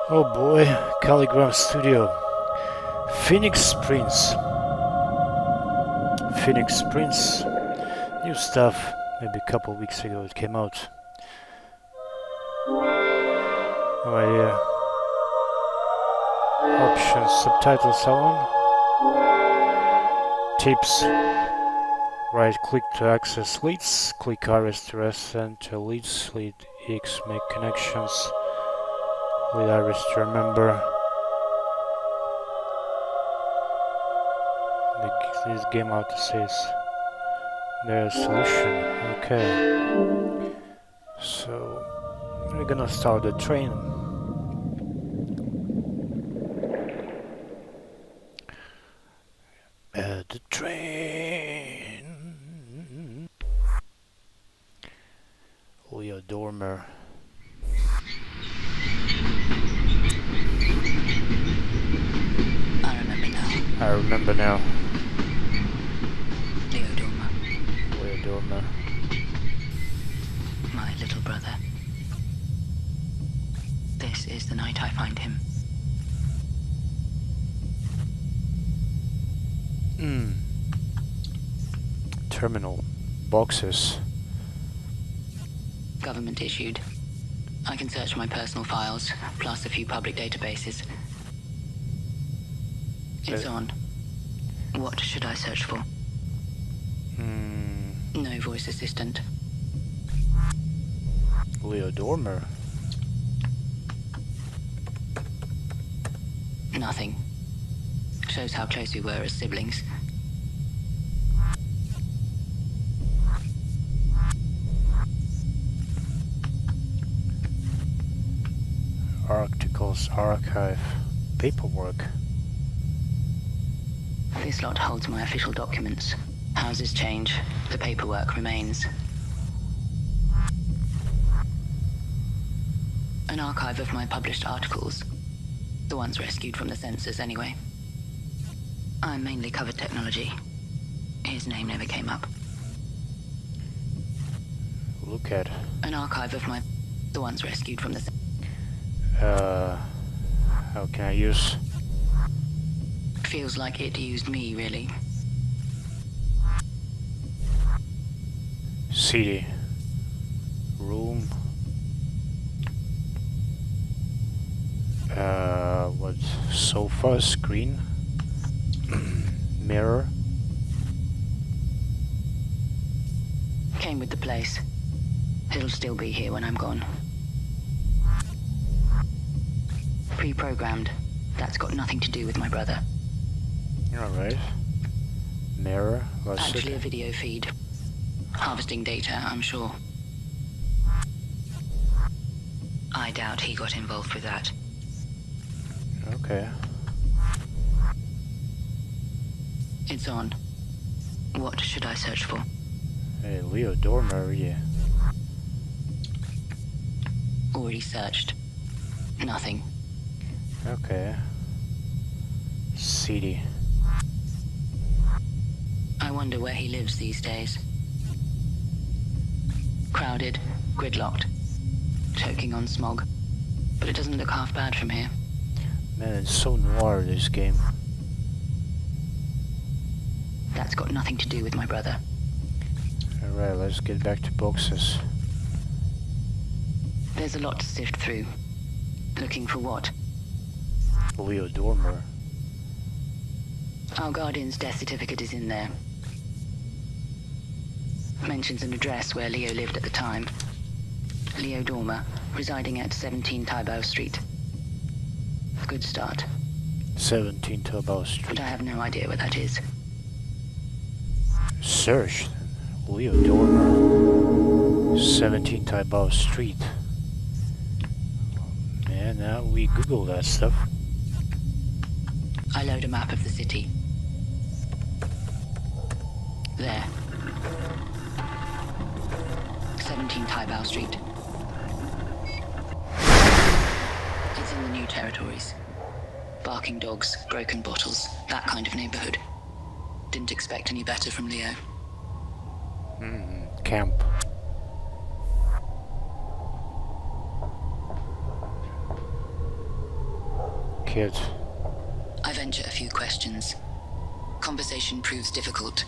Oh boy, Calligram Studio. Phoenix Prince. Phoenix Prince. New stuff. Maybe a couple weeks ago it came out. No idea. Options, subtitles on. Tips. Right click to access leads. Click iris to enter leads. Lead X make connections. Lead iris to remember. This game out says there's a solution. Okay. So we're gonna start the train. The train. Leo Dormer. I remember now. Leo Dormer. Leo Dormer. My little brother. This is the night I find him. Terminal. Boxes. Government issued. I can search my personal files, plus a few public databases. It's on. What should I search for? No voice assistant. Leo Dormer. Nothing. Shows how close we were as siblings. Articles archive. Paperwork. This lot holds my official documents. Houses change, the paperwork remains. An archive of my published articles. The ones rescued from the censors, anyway. I mainly covered technology. His name never came up. Look at. An archive of the ones rescued from the how can I use? Feels like it used me, really. CD. Room. What? Sofa, screen. Mirror. Came with the place. It'll still be here when I'm gone. Pre-programmed. That's got nothing to do with my brother. Alright. Mirror. What's Actually it? a video feed. Harvesting data, I'm sure. I doubt he got involved with that. Okay. It's on. What should I search for? Hey, Leo Dormer, yeah. Already searched. Nothing. Okay. CD. I wonder where he lives these days. Crowded, gridlocked, choking on smog. But it doesn't look half bad from here. Man, it's so noir, this game. That's got nothing to do with my brother. Alright, let's get back to boxes. There's a lot to sift through. Looking for what? Leo Dormer. Our guardian's death certificate is in there. Mentions an address where Leo lived at the time. Leo Dormer, residing at 17 TAIBAO Street. A good start. 17 TAIBAO Street. But I have no idea where that is. Search. Leo Dormer. 17 TAIBAO Street. Man, now we Google that stuff. I load a map of the city. There. 17 TAIBAO Street. It's in the new territories. Barking dogs, broken bottles, that kind of neighborhood. Didn't expect any better from Leo. Camp. kid. I venture a few questions. Conversation proves difficult.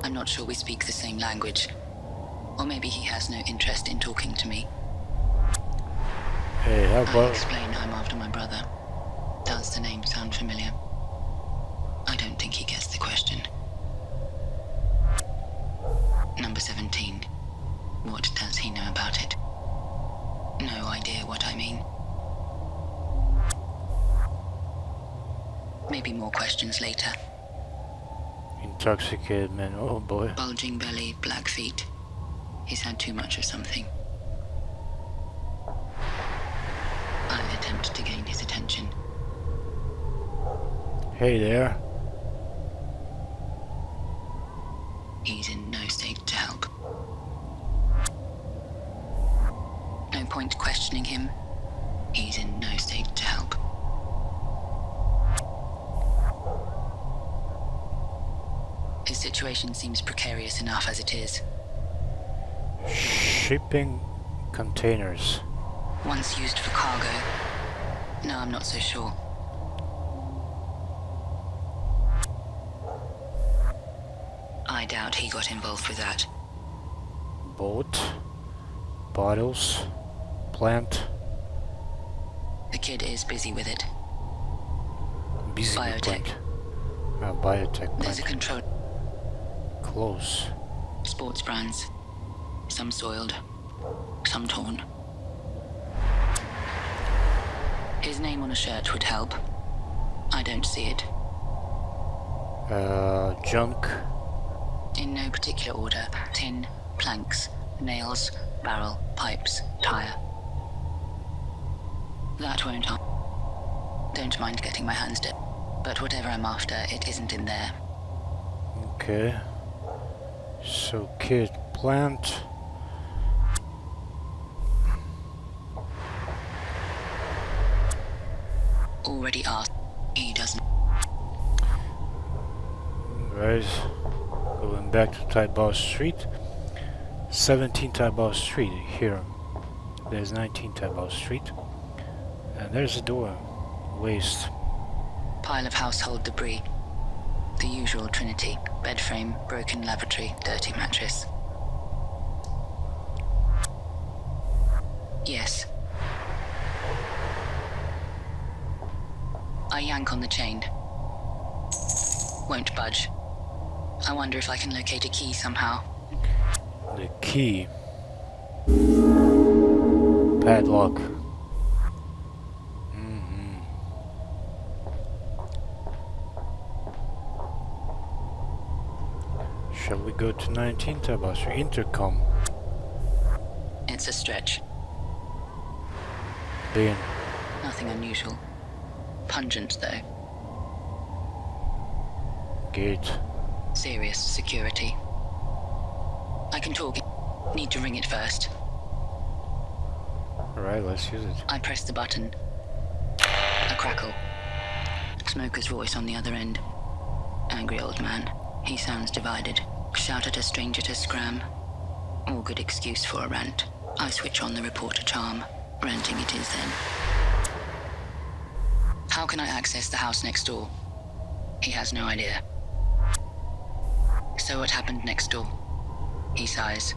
I'm not sure we speak the same language. Or maybe he has no interest in talking to me. Hey, how I about... explain I'm after my brother. Does the name sound familiar? I don't think he gets the question. Number 17. What does he know about it? No idea what I mean. Maybe more questions later. Intoxicated man, oh boy. Bulging belly, black feet. He's had too much of something. I'll attempt to gain his attention. Hey there. He's in no state to help. No point questioning him. He's in no state to help. His situation seems precarious enough as it is. Shipping containers. Once used for cargo. Now I'm not so sure. I doubt he got involved with that. Boat. Bottles. Plant. The kid is busy with it. Busy with Biotech. plant. Biotech There's a plant. control. Close. Sports brands. Some soiled. Some torn. His name on a shirt would help. I don't see it. Junk. In no particular order. Tin, planks, nails, barrel, pipes, tire. That won't help. Don't mind getting my hands dirty. But whatever I'm after, it isn't in there. Okay. So kid, plant. Already asked. He doesn't. Right. Going back to TAIBAO Street. 17 TAIBAO Street here. There's 19 TAIBAO Street. And there's a door. Waste. Pile of household debris. The usual trinity. Bed frame, broken lavatory, dirty mattress. Yes. I yank on the chain. Won't budge. I wonder if I can locate a key somehow. The key. Padlock. Shall we go to 19 TAIBAO Street? Intercom. It's a stretch. Bin. Nothing unusual. Pungent, though. Gate. Serious security. I can talk. Need to ring it first. Alright, let's use it. I press the button. A crackle. Smoker's voice on the other end. Angry old man. He sounds divided. Shout at a stranger to scram. All good excuse for a rant. I switch on the reporter charm. Ranting it is then. How can I access the house next door? He has no idea. So what happened next door? He sighs.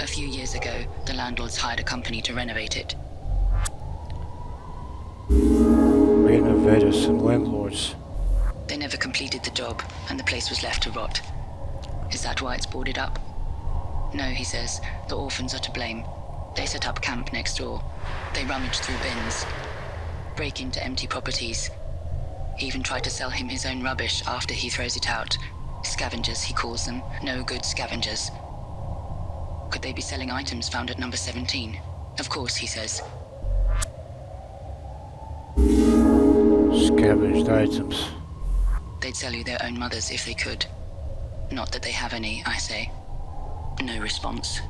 A few years ago, the landlords hired a company to renovate it. Renovators and landlords. They never completed the job, and the place was left to rot. Is that why it's boarded up? No, he says, the orphans are to blame. They set up camp next door. They rummage through bins, break into empty properties. He even tried to sell him his own rubbish after he throws it out. Scavengers, he calls them. No good scavengers. Could they be selling items found at number 17? Of course, he says. Scavenged items. They'd sell you their own mothers if they could. Not that they have any, I say. No response.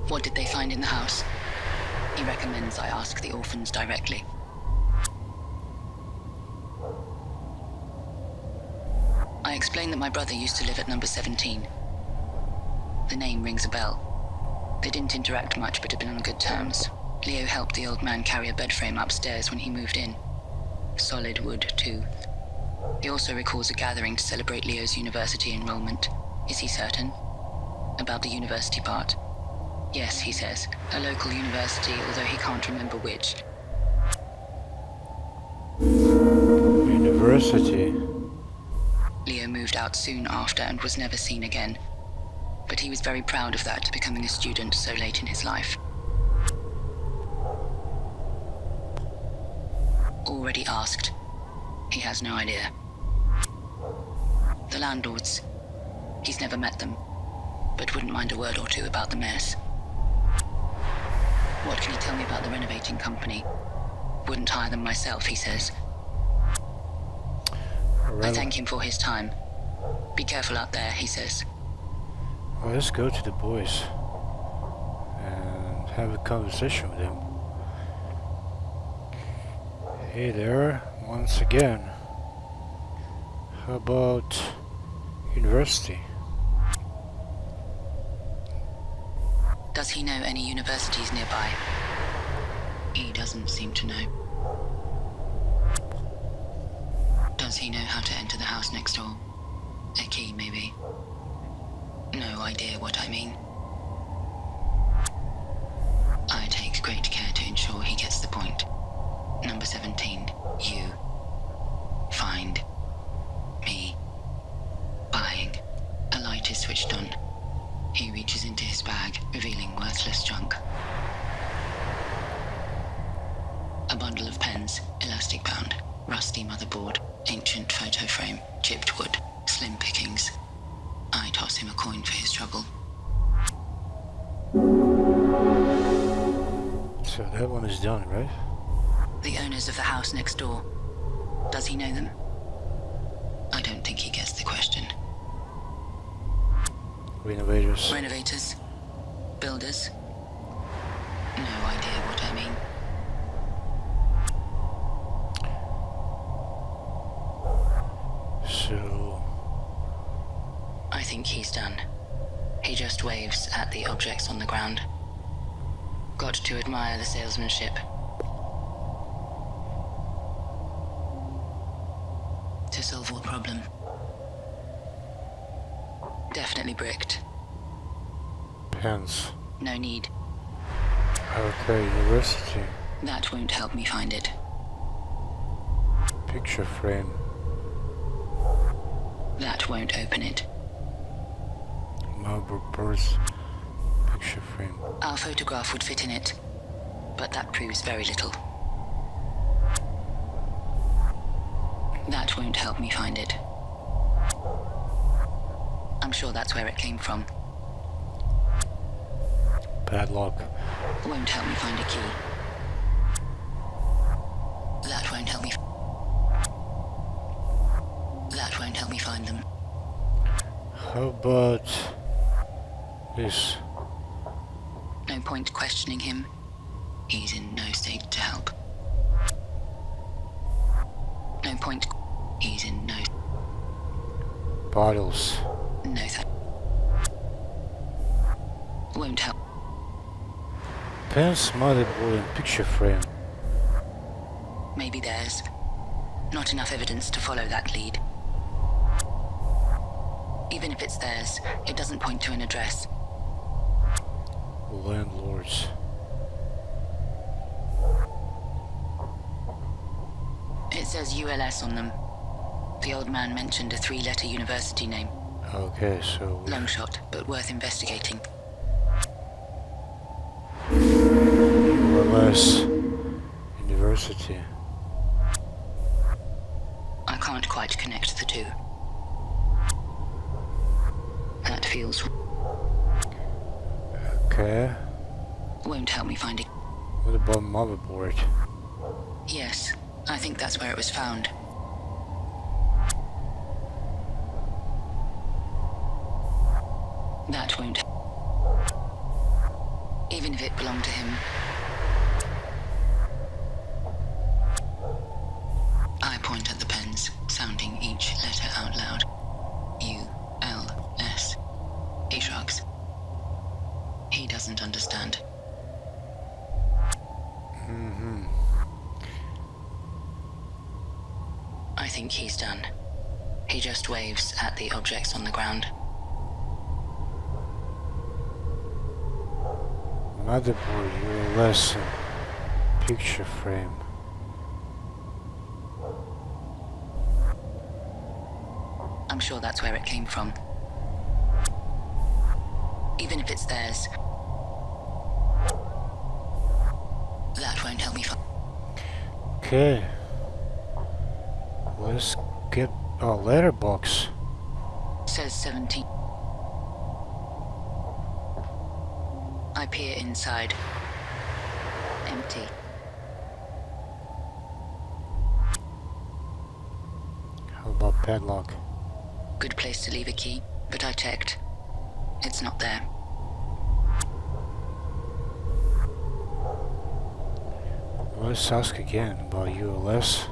What did they find in the house? He recommends I ask the orphans directly. I explain that my brother used to live at number 17. The name rings a bell. They didn't interact much, but had been on good terms. Leo helped the old man carry a bed frame upstairs when he moved in. Solid wood, too. He also recalls a gathering to celebrate Leo's university enrollment. Is he certain? About the university part? Yes, he says. A local university, although he can't remember which. University. Leo moved out soon after and was never seen again. But he was very proud of that, becoming a student so late in his life. Already asked. He has no idea. The landlords. He's never met them, but wouldn't mind a word or two about the mess. What can he tell me about the renovating company? Wouldn't hire them myself, he says. I thank him for his time. Be careful out there, he says. Well, let's go to the boys and have a conversation with them. Hey there, once again. How about university? Does he know any universities nearby? He doesn't seem to know. Does he know how to enter the house next door? A key, maybe? No idea what I mean. I take great care to ensure he gets the point. Number 17, you. Find. Me. Buying. A light is switched on. He reaches into his bag, revealing worthless junk. A bundle of pens, elastic bound, rusty motherboard, ancient photo frame, chipped wood, slim pickings. I toss him a coin for his trouble. So that one is done, right? The owners of the house next door. Does he know them? I don't think he gets the question. Renovators. Renovators? Builders? No idea what I mean. So... I think he's done. He just waves at the objects on the ground. Got to admire the salesmanship. To solve what problem? Definitely bricked. Pens. No need. Okay, university. That won't help me find it. Picture frame. That won't open it. Marble purse. Picture frame. Our photograph would fit in it, but that proves very little. That won't help me find it. I'm sure that's where it came from. Padlock. Won't help me find a key. That won't help me. That won't help me find them. How about this? No point questioning him. He's in no state to help. No point. He's in no. Bottles. No. Won't help. Pens, motherboard, and picture frame. Maybe there's not enough evidence to follow that lead. Even if it's theirs, it doesn't point to an address. Landlords. It says ULS on them. The old man mentioned a 3-letter university name. Okay, so... Long shot, but worth investigating. ULS University. I can't quite connect the two. That feels... Okay. Won't help me find it. What about motherboard? Yes, I think that's where it was found. That won't... Even if it belonged to him. I point at the pens, sounding each letter out loud. U-L-S. He shrugs. He doesn't understand. think he's done. He just waves at the objects on the ground. Motherboard, your lesson. Picture frame. I'm sure that's where it came from. Even if it's theirs, that won't help me find. Okay. Let's get a letterbox. Says 17. I peer inside. Empty. How about padlock? Good place to leave a key, but I checked. It's not there. Let's ask again about ULS.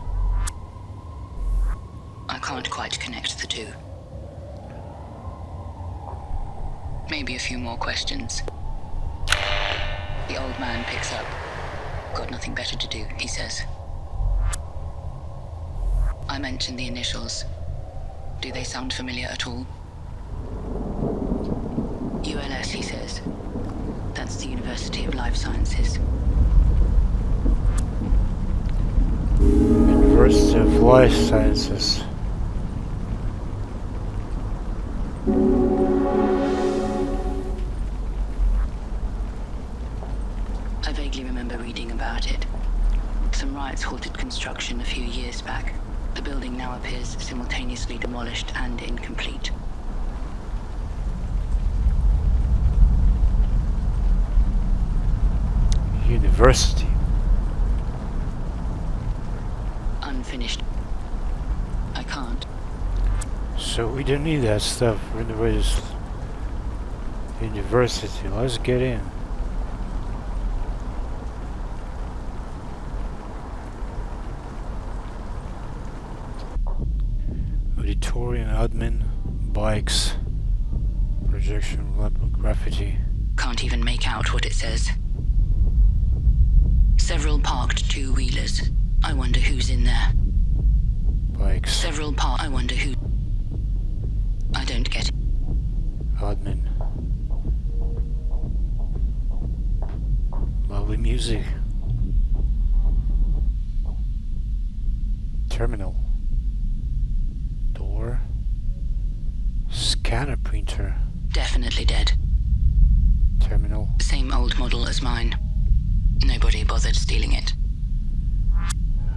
I can't quite connect the two. Maybe a few more questions. The old man picks up. Got nothing better to do, he says. I mention the initials. Do they sound familiar at all? ULS, he says. That's the University of Life Sciences. University of Life Sciences. I vaguely remember reading about it. Some riots halted construction a few years back. The building now appears simultaneously demolished and incomplete. University. Unfinished. I can't. So we don't need that stuff. We're in the various university. Let's get in. Auditorium, admin, bikes, projection, graffiti. Can't even make out what it says. Several parked two-wheelers. I wonder who's in there. Bikes. Several I wonder who. I don't get it. Admin. Lovely music. Terminal. Door. Scanner printer. Definitely dead. Terminal. Same old model as mine. Nobody bothered stealing it.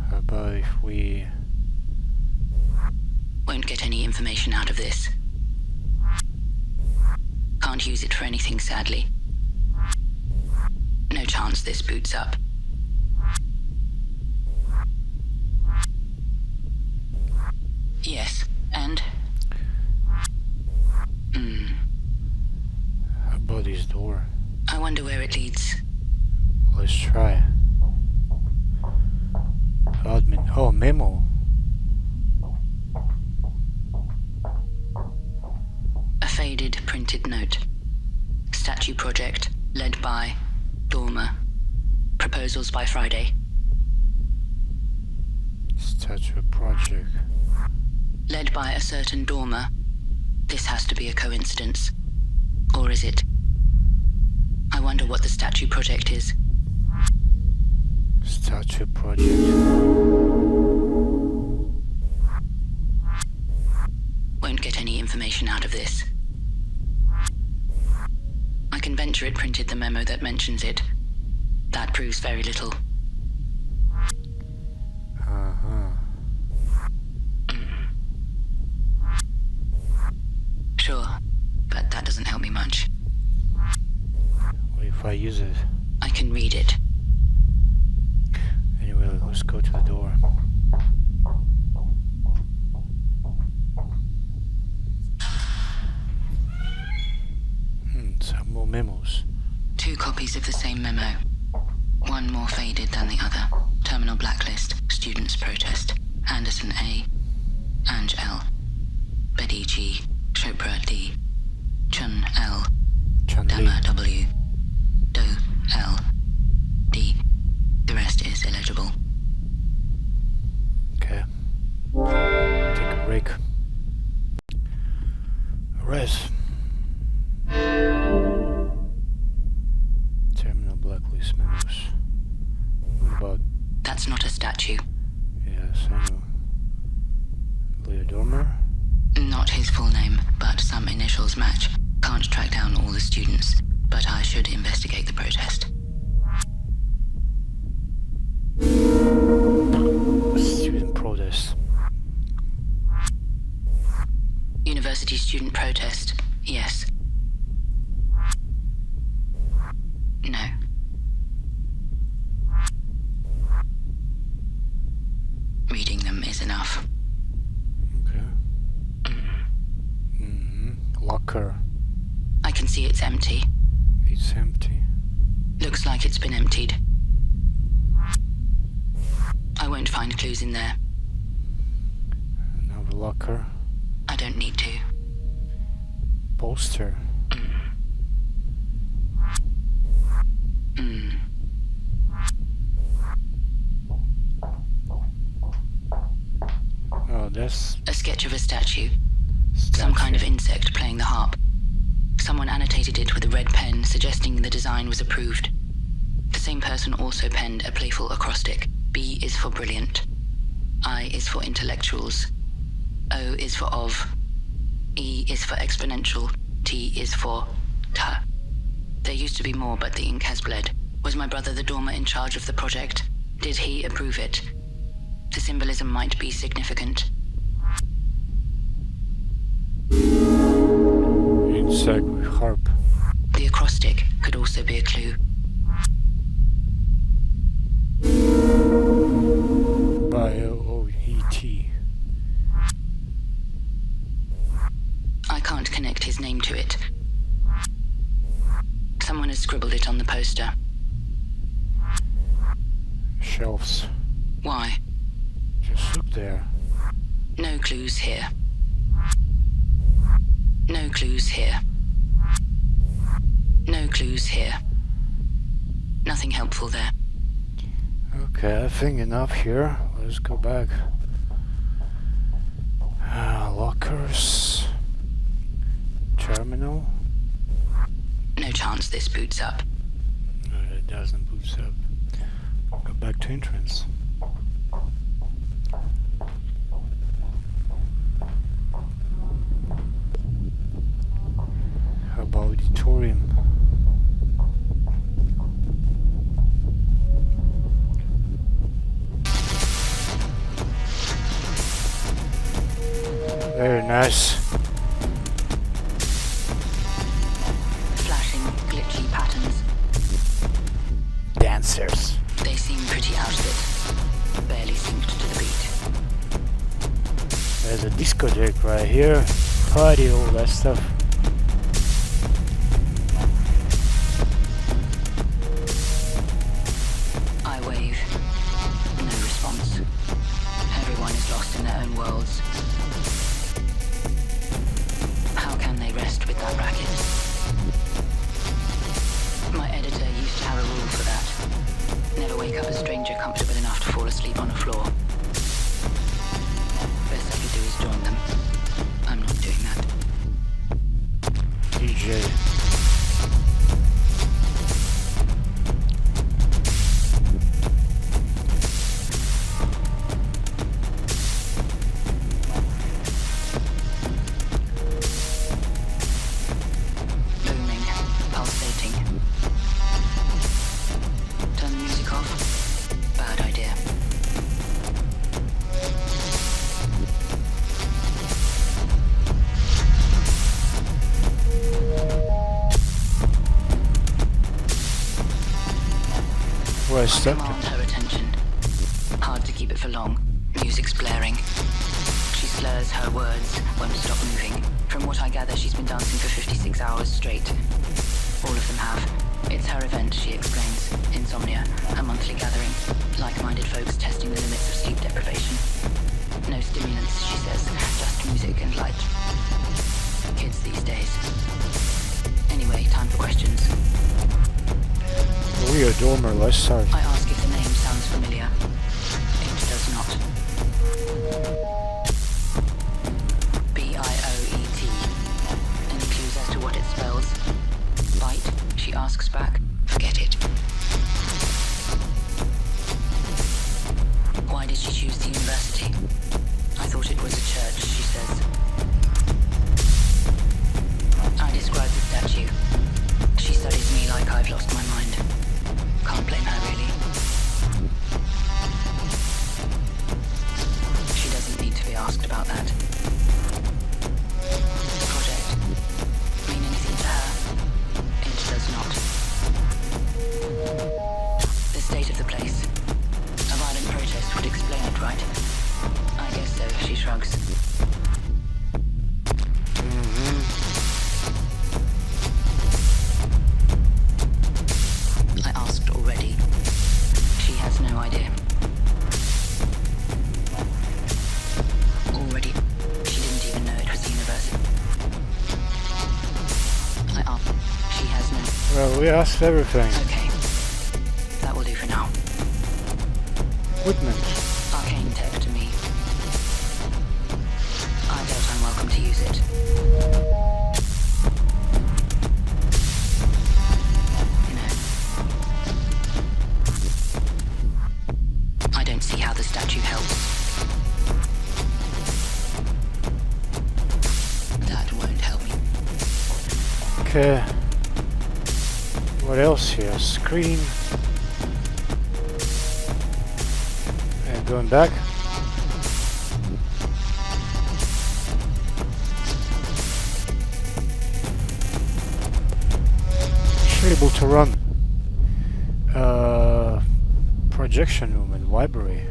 How about if we... Won't get any information out of this. Can't use it for anything, sadly. No chance this boots up. Yes, and? How about this door? I wonder where it leads. Let's try. Admin. Oh, memo. A faded printed note. Statue project, led by Dormer. Proposals by Friday. Statue project. Led by a certain Dormer. This has to be a coincidence. Or is it? I wonder what the statue project is. Statue project. Won't get any information out of this. I can venture it printed the memo that mentions it. That proves very little. Sure, but that doesn't help me much. What if I use it? I can read it. Anyway, let's go to the door. Some more memos. 2 copies of the same memo. One more faded than the other. Terminal blacklist, students protest. Anderson A. Ange L. Betty G. Chopra D. Chun L. Dama W. Do L. D. The rest is illegible. Okay. That's not a statue. Yes, I know. Leo Dormer? Not his full name, but some initials match. Can't track down all the students, but I should investigate the protest. Student protest. University student protest, yes. No. Reading them is enough. Okay. Locker. I can see it's empty. It's empty. Looks like it's been emptied. I won't find clues in there. Another locker. I don't need to. Poster. Oh, that's A sketch of a statue. Some kind of insect playing the harp. Someone annotated it with a red pen, suggesting the design was approved. The same person also penned a playful acrostic. B is for brilliant. I is for intellectuals. O is for of. E is for exponential. T is for ta. There used to be more, but the ink has bled. Was my brother the dormer in charge of the project? Did he approve it? The symbolism might be significant. insect with harp. The acrostic could also be a clue. B-I-O-E-T. I can't connect his name to it. Someone has scribbled it on the poster. Shelves. Why? Just look there. No clues here. No clues here. No clues here. Nothing helpful there. Okay, I think enough here. Let's go back. Lockers. Terminal. No chance this boots up. No, it doesn't boot up. Go back to entrance. How about auditorium? Very nice. Flashing, glitchy patterns. Dancers. They seem pretty out of it. Barely synced to the beat. There's a discotheque right here. Party, all that stuff. I wave. No response. Everyone is lost in their own worlds. How can they rest with that racket? My editor used to have a rule for that. Never wake up a stranger comfortable enough to fall asleep on a floor. Best I could do is join them. I'm not doing that. DJ. Booming, pulsating. Turn the music off? Bad idea. Where's I that? command her attention. Hard to keep it for long. Music's blaring. She slurs her words, won't stop moving. From what I gather, she's been dancing for 56 hours straight. All of them have. It's her event, she explains. Insomnia, a monthly gathering. Like-minded folks testing the limits of sleep deprivation. No stimulants, she says, just music and light. Kids these days. Anyway, time for questions. We are Dormer, let's start. I ask if the name sounds familiar. It does not. B-I-O-E-T. Any clues as to what it spells? Bite? She asks back. Forget it. she choose the university? I thought it was a church, she says. I describe the statue. She studies me like I've lost my mind. Can't blame her, really. She doesn't need to be asked about that. The project mean anything to her? It does not. The state of the place. A violent protest would explain it, right? I guess so, she shrugs. I asked already. She has no idea. Already, she didn't even know it was university. I asked. She has no... Well, we asked everything. Okay. That will do for now. Equipment. Arcane tech to me. I doubt I'm welcome to use it. No. I don't see how the statue helps. That won't help me. Okay. What else here? Screen. And going back. Able to run. Projection room and library.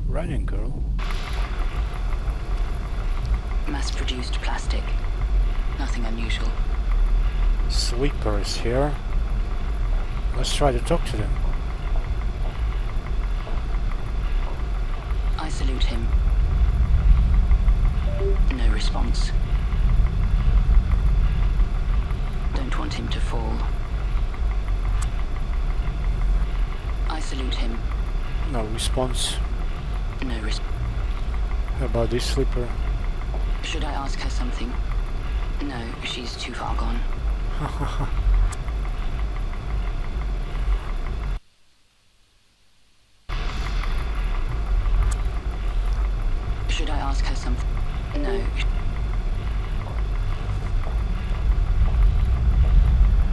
Running girl. Mass-produced plastic. Nothing unusual. Sleepers here. Let's try to talk to them. I salute him. No response. Don't want him to fall. I salute him. No response. No response. How about this sleeper? Should I ask her something? No, she's too far gone. Should I ask her something? No.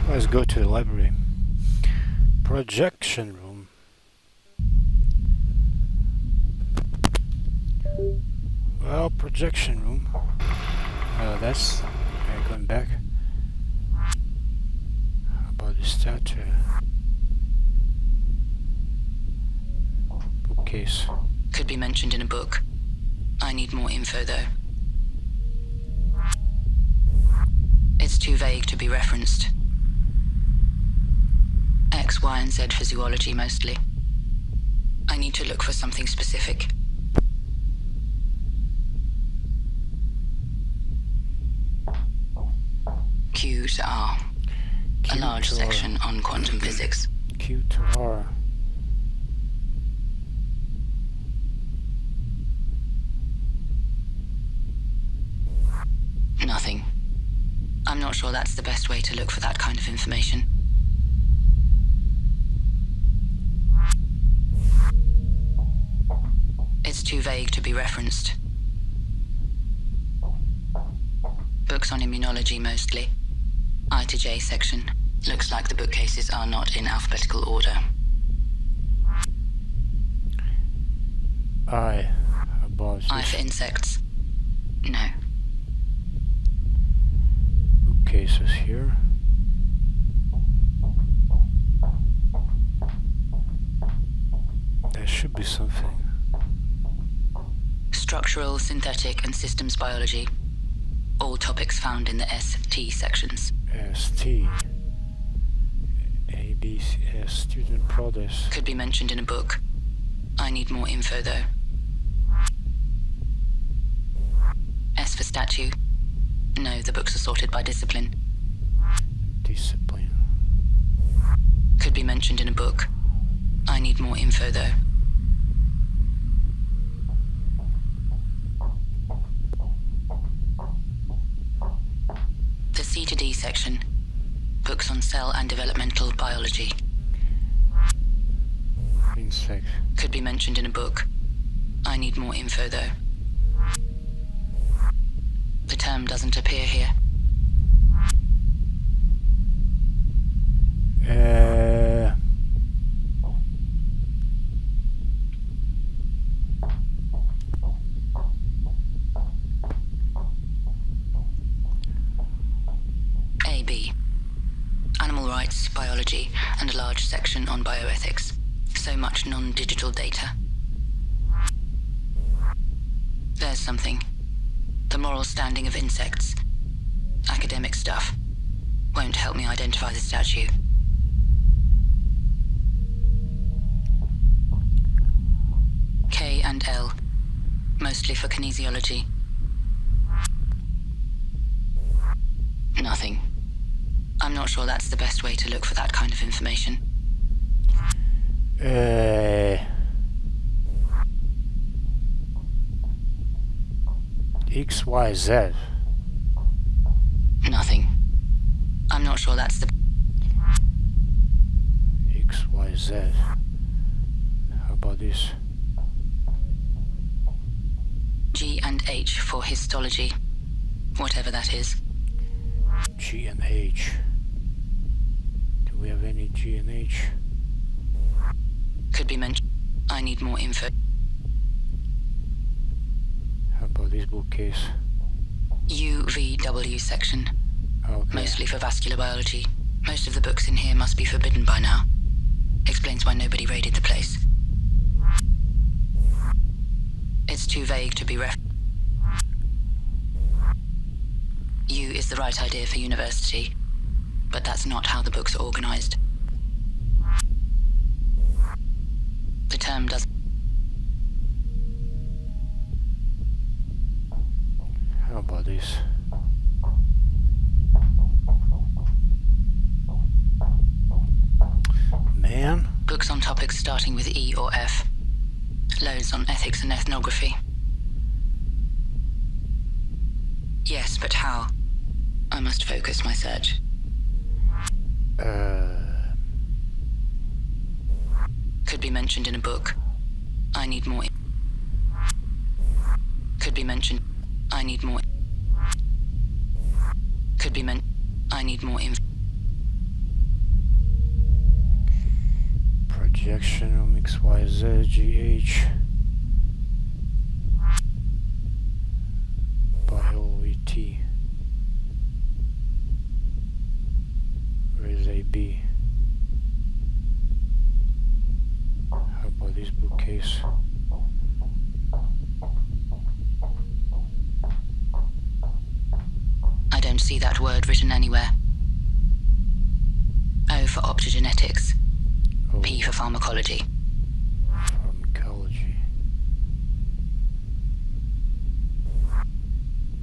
Let's go to the library. Projection room. Well, projection room. That's going back. How about the statue? Bookcase. Could be mentioned in a book. I need more info though. It's too vague to be referenced. X, Y, and Z physiology mostly. I need to look for something specific. Q to R. A large section on quantum physics. Q to R. Nothing. I'm not sure that's the best way to look for that kind of information. It's too vague to be referenced. Books on immunology mostly. I to J section. Looks like the bookcases are not in alphabetical order. I. About I for insects. No. Bookcases here. There should be something. Structural, synthetic, and systems biology. All topics found in the ST sections. ST. ABC. Student products. Could be mentioned in a book. I need more info though. S for statue. No, the books are sorted by discipline. Discipline. Could be mentioned in a book. I need more info though. The C to D section. Books on cell and developmental biology. Insect. Could be mentioned in a book. I need more info though. The term doesn't appear here. AB. Animal rights, biology, and a large section on bioethics. So much non-digital data. There's something. The moral standing of insects. Academic stuff. Won't help me identify the statue. K and L. Mostly for kinesiology. Nothing. I'm not sure that's the best way to look for that kind of information. XYZ. Nothing. I'm not sure that's the... XYZ. How about this? G and H for histology. Whatever that is. G and H. Do we have any G and H? Could be mentioned. I need more info. How about this bookcase? UVW section. Okay. Mostly for vascular biology. Most of the books in here must be forbidden by now. Explains why nobody raided the place. It's too vague to be U is the right idea for university, but that's not how the books are organized. The term does... How about this? Man? Books on topics starting with E or F. Loads on ethics and ethnography. Yes, but how? I must focus my search. Could be mentioned in a book. I need more. Could be mentioned. I need more. Could be meant. I need more info. Projection on XYZ, GH. BioET. Where is AB? How about this bookcase? I don't see that word written anywhere. O for optogenetics. Oh, P for pharmacology. pharmacology.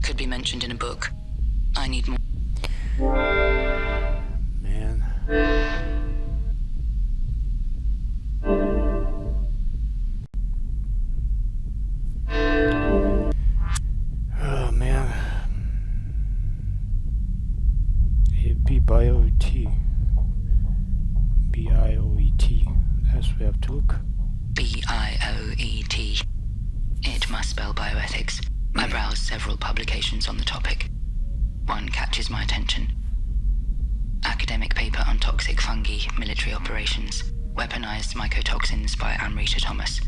Could be mentioned in a book. I need more. Man. Oh man. It'd be BioET. BIOET. That's where we have to look. BIOET. It must spell bioethics. I browsed several publications on the topic. One catches my attention. Academic paper on toxic fungi, military operations, weaponized mycotoxins by Amrita Thomas.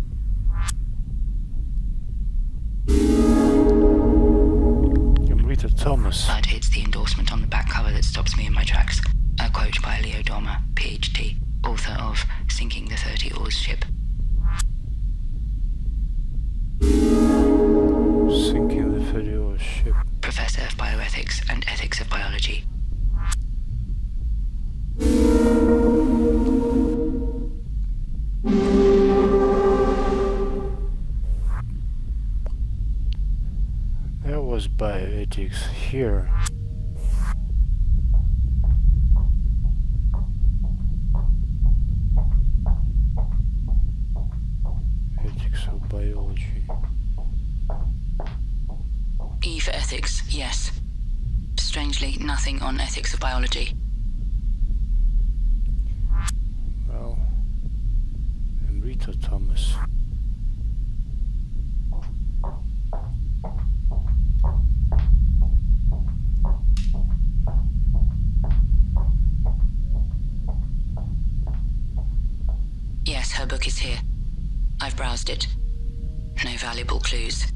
Amrita Thomas. But it's the endorsement on the back cover that stops me in my tracks. A quote by Leo Dormer, PhD, author of Sinking the 30 Oars Ship. Sinking the 30 ship. Professor of Bioethics and Ethics of Biology. There was bioethics here. Ethics of biology. E for ethics, yes. Strangely, nothing on ethics of biology. Rita Thomas. Yes, her book is here. I've browsed it. No valuable clues.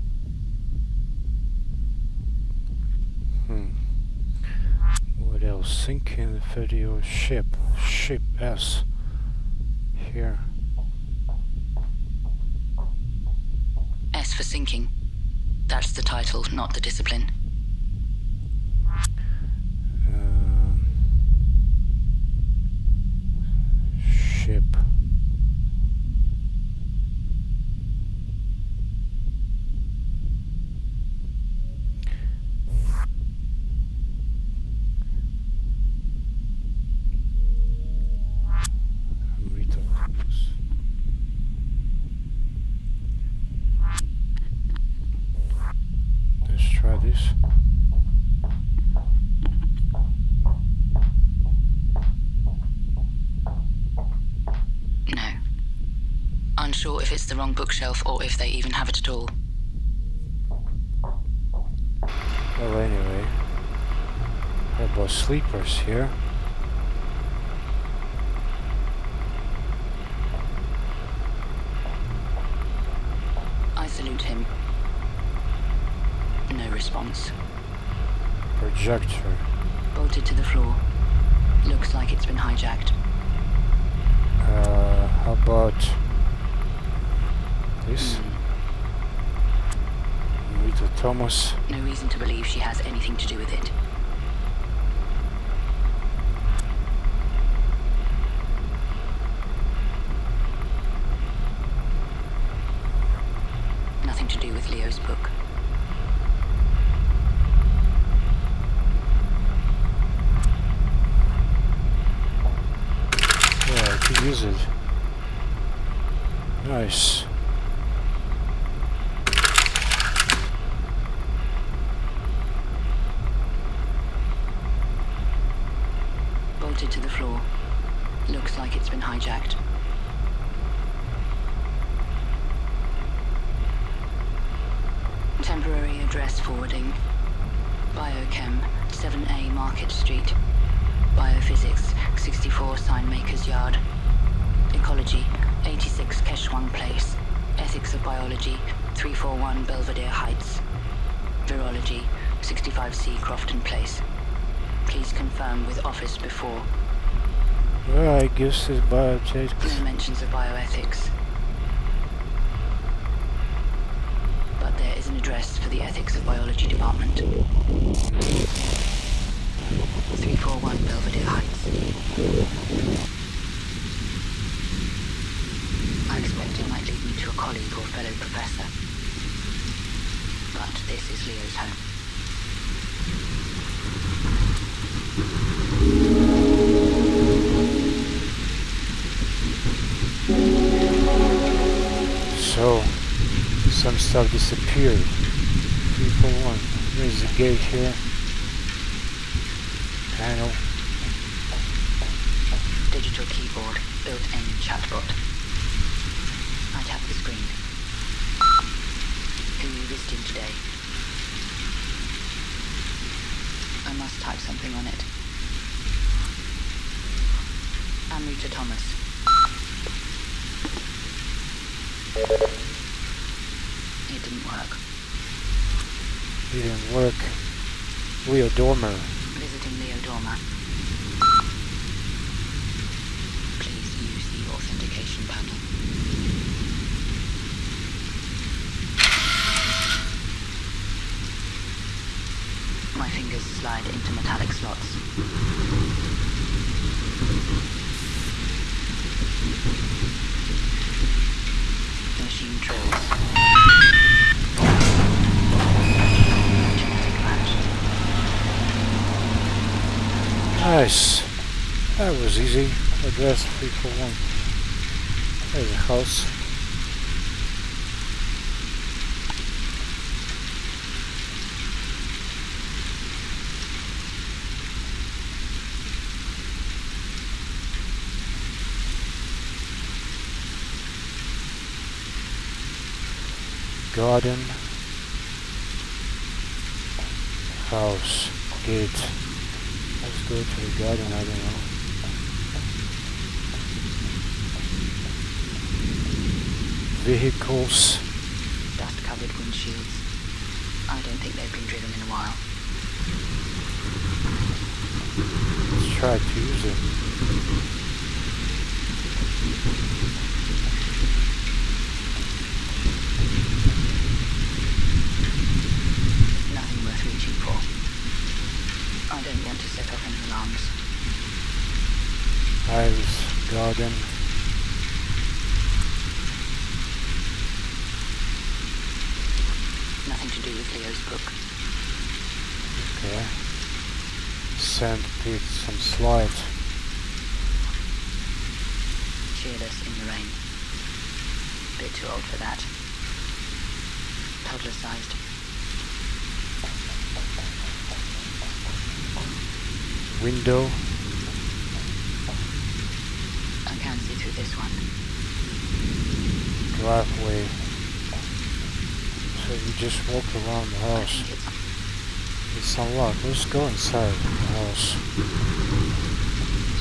What else? Sinking the video ship. Ship S. Here. S for sinking. That's the title, not the discipline. Ship. Rita Thomas. Let's try this. No. Unsure if it's the wrong bookshelf or if they even have it at all. Well, anyway. How about sleepers here? I salute him. No response. Projector. Bolted to the floor. Looks like it's been hijacked. How about this? Rita Thomas. No reason to believe she has anything to do with it. Nothing to do with Leo's book. Yeah, I could use it. Nice. Bolted to the floor. Looks like it's been hijacked. Temporary address forwarding. Biochem, 7A Market Street. Biophysics, 64 Signmakers Yard. Ecology, 86 Keshwang Place. Ethics of Biology, 341 Belvedere Heights. Virology, 65C Crofton Place. Please confirm with office before. Well, I guess it's biotech. No mentions of bioethics. But there is an address for the Ethics of Biology Department. 341 Belvedere Heights. I expect it might lead me to a colleague or fellow professor. But this is Leo's home. So, some stuff disappeared. 341. There's the gate here. Panel. Digital keyboard, built-in chatbot. I tap the screen. Who are you visiting today? I must type something on it. I'm Rita Thomas. It didn't work. Didn't work. Leo Dormer. Visiting Leo Dormer. Please use the authentication panel. My fingers slide into metallic slots. The machine trills. Genetic match. Nice. That was easy. Address 341. There's a house. garden, house, gate. Let's go to the garden, I don't know. Vehicles. Dust-covered windshields. I don't think they've been driven in a while. Let's try to use it. Nothing worth reaching for. I don't want to set off any alarms. Iris garden. Nothing to do with Leo's book. Okay. Sand pit, some slide. Cheerless in the rain. Bit too old for that. Toddler-sized. Window. I can see through this one. Driveway. So we just walk around the I house. think it's It's unlocked. Let's go inside the house.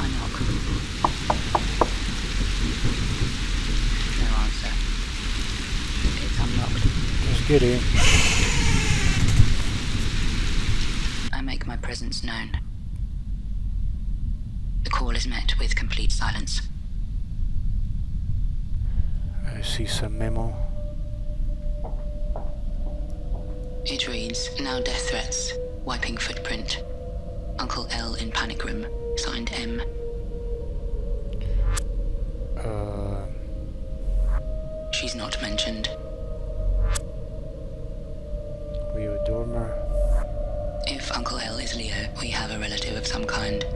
unlock. No answer. It's unlocked. Let's get in. I make my presence known. The call is met with complete silence. I see some memo. It reads, now death threats, wiping footprint. Uncle L in panic room, signed M. She's not mentioned. Leo Dormer. If Uncle L is Leo, we have a relative of some kind.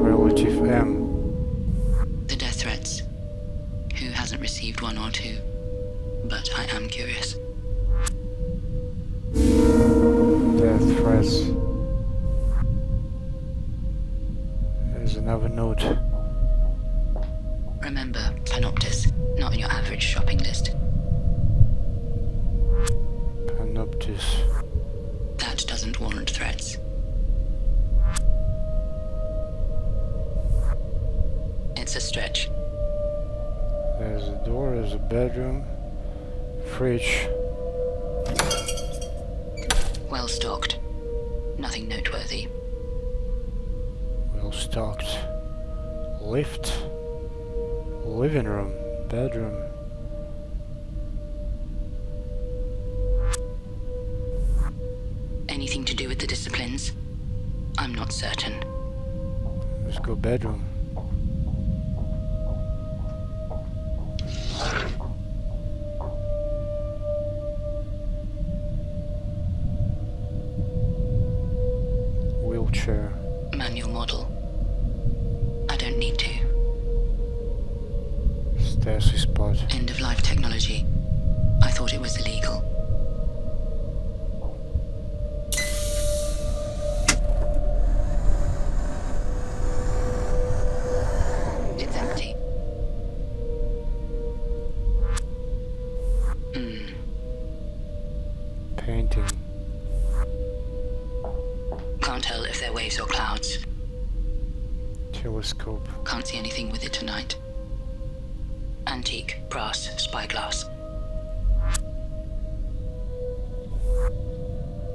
Relative M. The death threats. Who hasn't received one or two? But I am curious. Death threats. There's another note. Remember, Panoptis, not in your average shopping list. Panoptis. That doesn't warrant threats. It's a stretch. There's a door, there's a bedroom. Fridge. Well stocked. Nothing noteworthy. Well stocked. Lift. Living room. Bedroom. Anything to do with the disciplines? I'm not certain. Let's go bedroom. Wheelchair. Manual model. I don't need to. Stasis spot. End of life technology. I thought it was illegal. It's empty. Painting. Can't tell if they're waves or clouds. Telescope. Can't see anything with it tonight. Antique, brass, spyglass.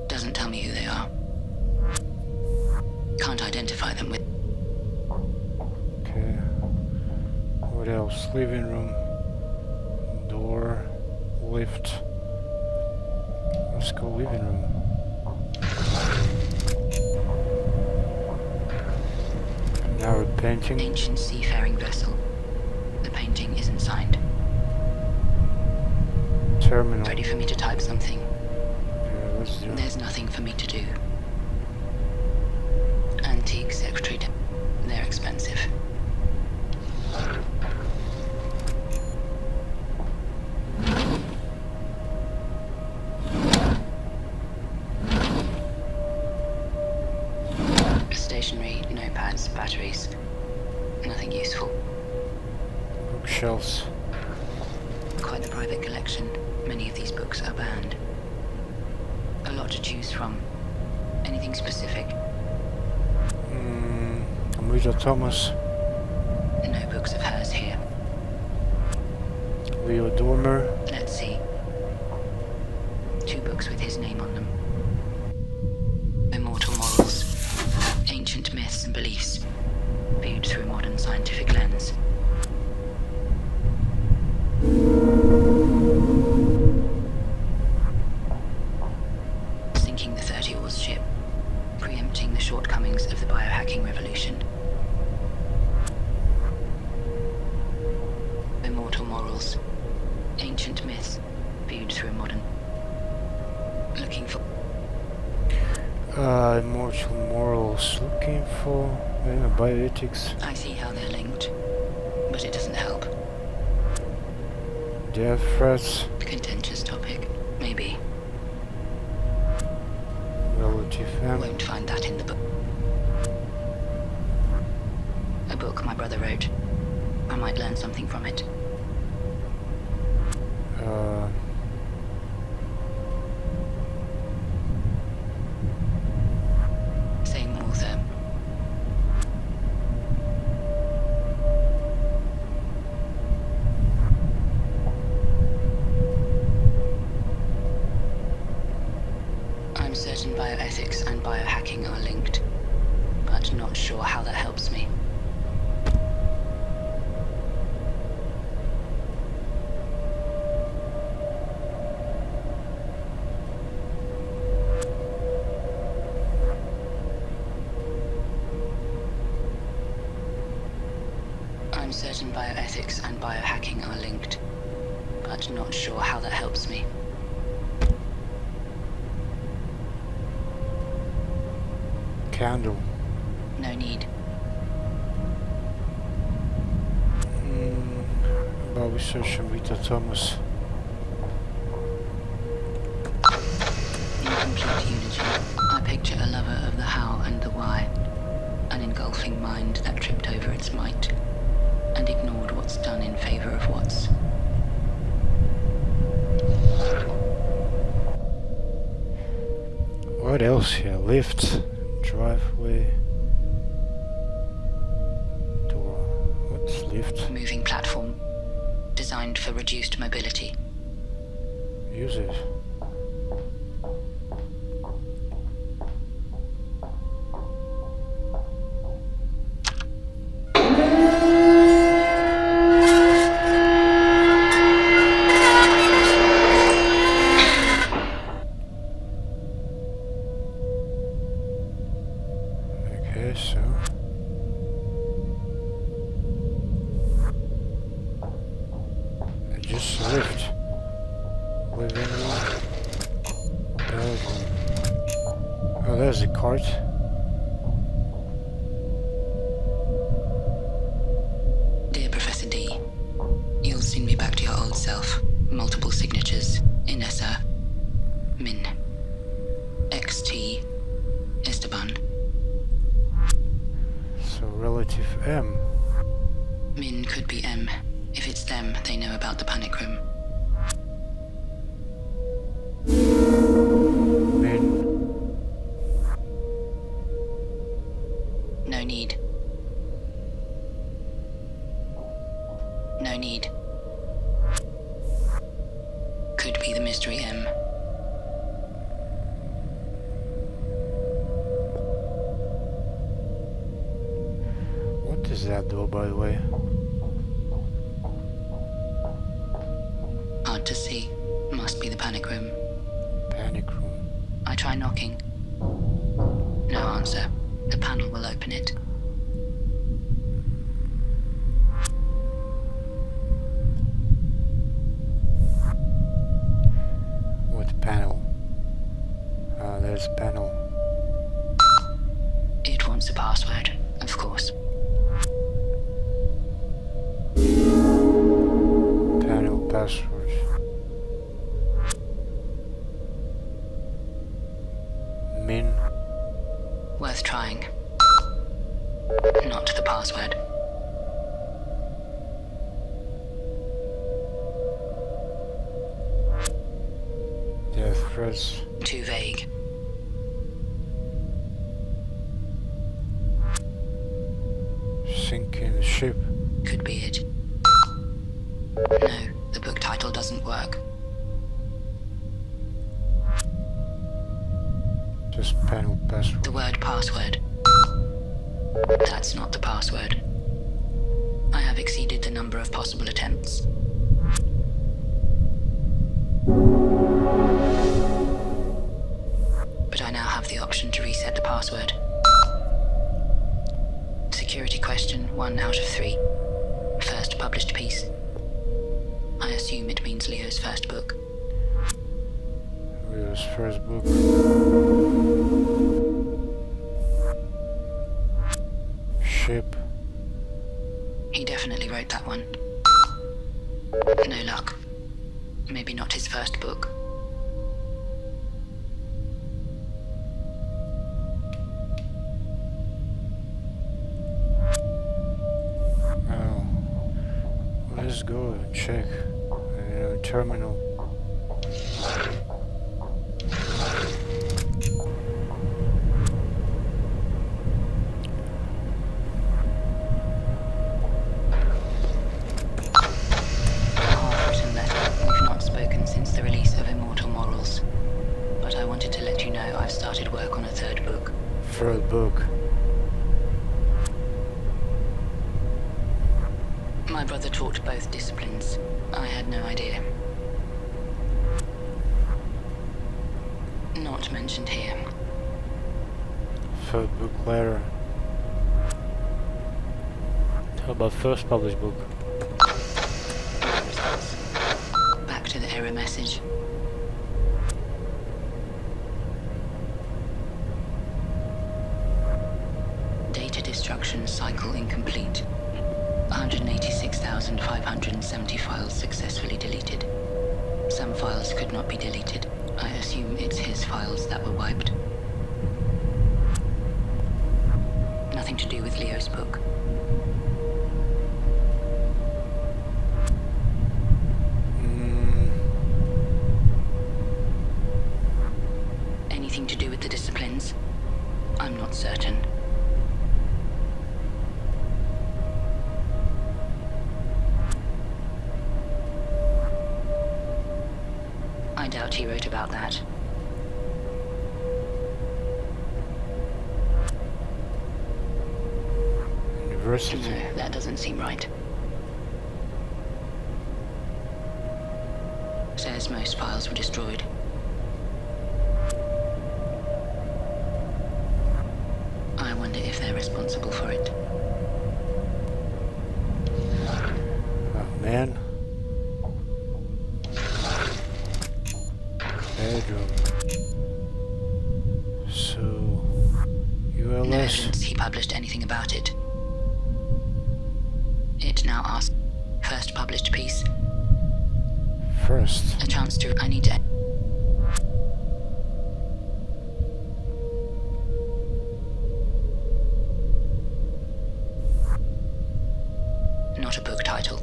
Doesn't tell me who they are. Can't identify them with... Okay. What else? Living room. Door. Lift. Let's go living room. Now a painting. Ancient seafaring vessel. The painting isn't signed. Terminal. Ready for me to type something? Yeah, let's do it. There's nothing for me to do. Antique secretary. They're expensive. Stationery, notepads, batteries. Nothing useful. Bookshelves. Despite the private collection, many of these books are banned. A lot to choose from. Anything specific? Rita Thomas. No books of hers here. Leo Dormer. Let's see. 2 books with his name on them. Immortal Morals. Ancient Myths and Beliefs, viewed through a modern scientific lens. Sinking the 30 Oars ship, preempting the shortcomings of the biohacking revolution. Immortal Morals. Ancient Myths, viewed through a modern... Looking for... Immortal Morals. Looking for bioethics. I see how they're linked, but it doesn't help. Death threats. Contentious topic, maybe. Relative M. Won't find that in the book. A book my brother wrote. I might learn something from it. Same author. I'm certain bioethics and biohacking are linked, but not sure how that helps me. I'm certain bioethics and biohacking are linked, but not sure how that helps me. Candle. No need. About research on Rita Thomas. Incomplete unity. I picture a lover of the how and the why. An engulfing mind that tripped over its might and ignored what's done in favor of what's. What else here? Lift. Driveway. Door. What's lift? Moving platform. Designed for reduced mobility. Use it. Okay, so I just lift. Living room. Bedroom. Oh, there's the cart. Dear Professor D, you'll soon be back to your old self. Multiple signatures. Inessa. Min. XT. Esteban. So relative M. Min could be M. If it's them, they know about the panic room. Min. No need. No need. Could be the mystery M. What is that door, by the way? Hard to see. Must be the panic room. Panic room. I try knocking. No answer. The panel will open it. What panel? Ah, there's a panel. It wants a password, of course. Panel password. Min. Worth trying. Not the password. Press. Too vague. Sink in the ship. Could be it. No, the book title doesn't work. Just panel password. The word password. That's not the password. I have exceeded the number of possible attempts. But I now have the option to reset the password. Security question 1 out of 3. First published piece. I assume it means Leo's first book. Leo's first book. Ship. He definitely wrote that one. No luck. Maybe not his first book. Oh. Let's go and check. Terminal. Since the release of Immortal Morals, but I wanted to let you know I've started work on a third book. Third book. My brother taught both disciplines. I had no idea. Not mentioned here. Third book later. How about first published book? Back to the error message. Data destruction cycle incomplete. 186,570 files successfully deleted. Some files could not be deleted. I assume it's his files that were wiped. Nothing to do with Leo's book. Anything to do with the disciplines? I'm not certain. I doubt he wrote about that. University. No, that doesn't seem right. Says most files were destroyed. I wonder if they're responsible for it. Oh man. Bedroom. So, No ULS. evidence he published anything about it. It now asks, first published piece. First. A chance to. I need to. Not a book title.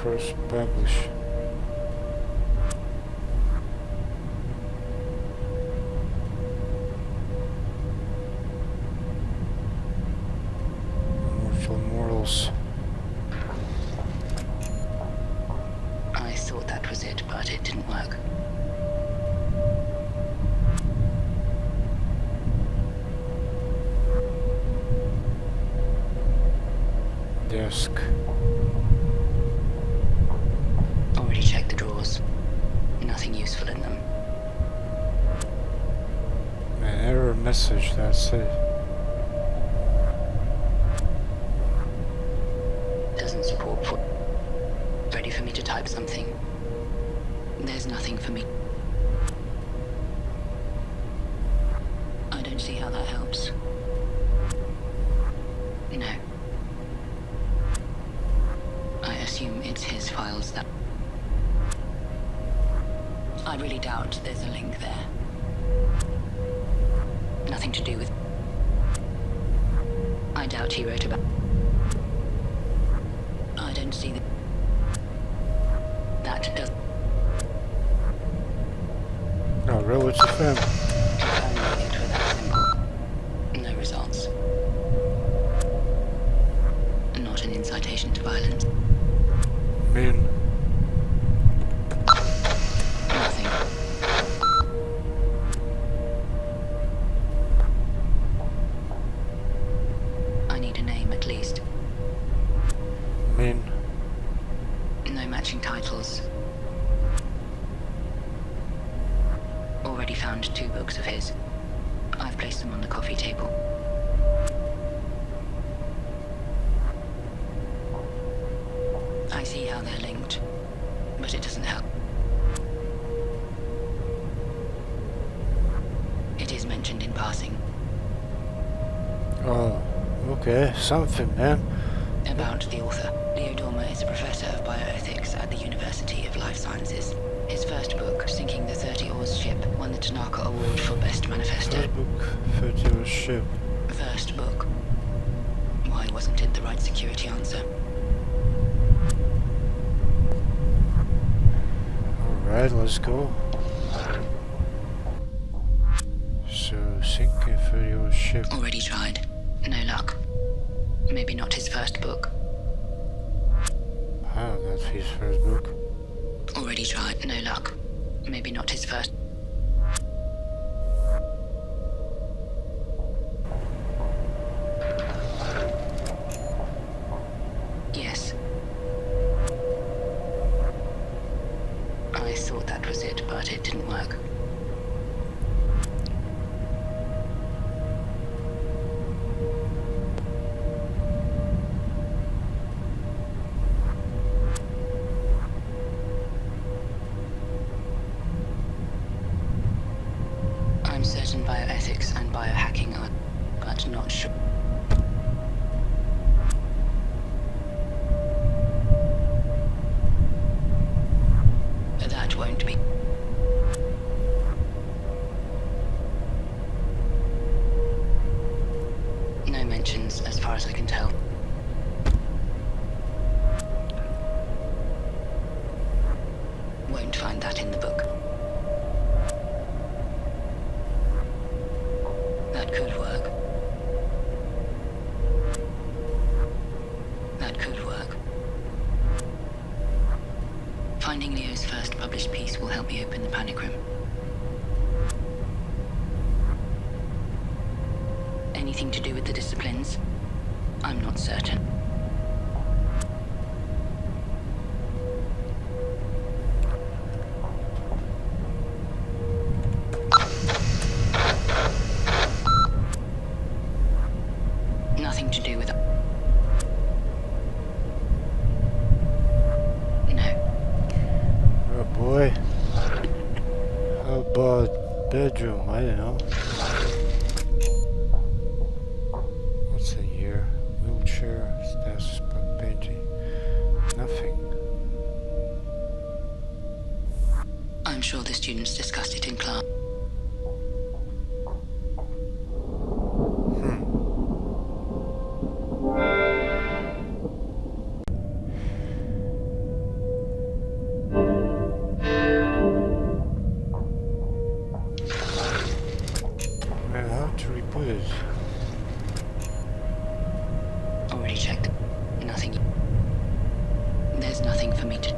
First publish. Immortal Morals. I thought that was it, but it didn't work. Desk. Already checked the drawers. Nothing useful in them. An error message, that's it. Doesn't support for. Ready for me to type something. There's nothing for me. I don't see how that helps. No. I assume it's his files that. I really doubt there's a link there. Nothing to do with... I doubt he wrote about... I don't see the... That does... No, roll it's a film. If only it were that simple. No results. Not an incitation to violence. Mean. Nothing. I need a name at least. Mean. No matching titles. Already found 2 books of his. I've placed them on the coffee table. I see how they're linked, but it doesn't help. It is mentioned in passing. Oh, okay, something, man. About the author. Leo Dormer is a professor of bioethics at the University of Life Sciences. His first book, Sinking the 30 Oars Ship, won the Tanaka Award for Best Manifesto. First book, 30 Oars Ship. First book. Why wasn't it the right security answer? Alright, let's go. So, sinking 30 Oars Ship. Already tried. No luck. Maybe not his first book. Ah, that's his first book. Already tried. No luck. Maybe not his first. Yes. I thought that was it, but it didn't work. I'm certain bioethics and biohacking are, but not sure. That won't be. No mentions, as far as I can tell. Won't find that in the book. That could work. That could work. Finding Leo's first published piece will help me open the panic room. Anything to do with the disciplines? I'm not certain. Nothing to do with... No. Oh boy. How about bedroom? I don't know. What's in here? Wheelchair, desk, painting. Nothing. I'm sure the students discussed it in class. Man, how to reboot it? Already checked. Nothing. There's nothing for me to...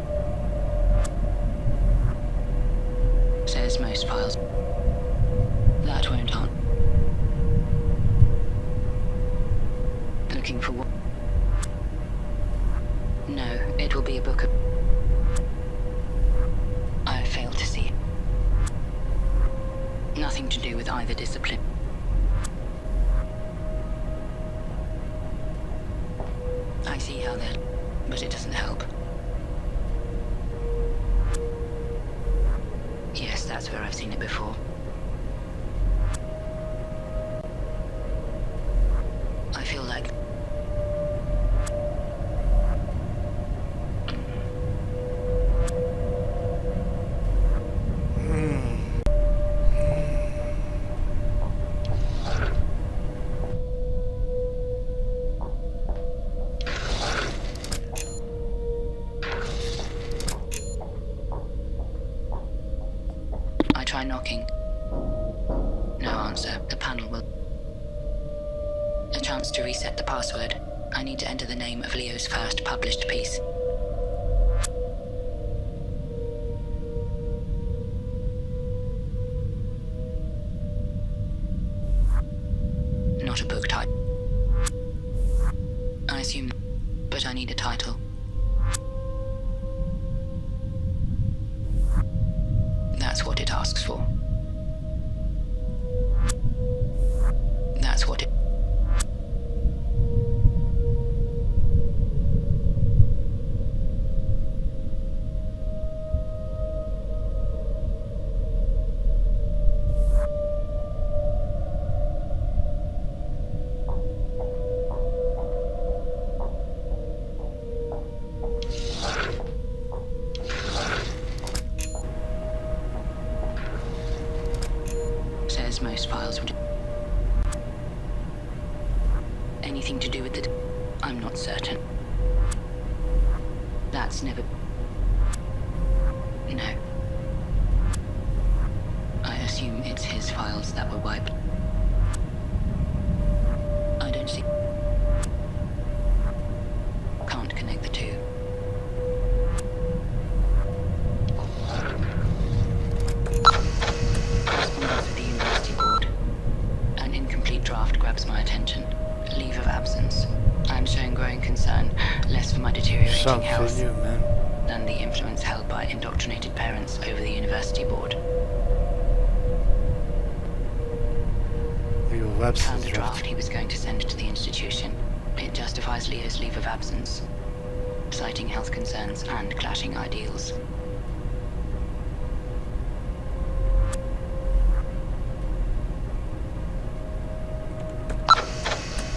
Says most files. That won't on. Looking for what? No, it will be a book of... I failed to see. Nothing to do with either discipline. I see how that, but it doesn't help. Yes, that's where I've seen it before. I feel like... Try knocking. No answer. The panel will... A chance to reset the password. I need to enter the name of Leo's first published piece. Not a book title. I assume, but I need a title. That's what it asks for. That's what it... Says most files would... Anything to do with it? I'm not certain. That's never... No. I assume it's his files that were wiped. I don't see... Can't connect the two. Correspondence with the university board. An incomplete draft grabs my attention. Leave of absence. I'm showing growing concern, less for my deteriorating Something health new, man. than the influence held by indoctrinated parents over the university board. Leave of Found absence the draft. draft he was going to send to the institution. It justifies Leo's leave of absence, citing health concerns and clashing ideals.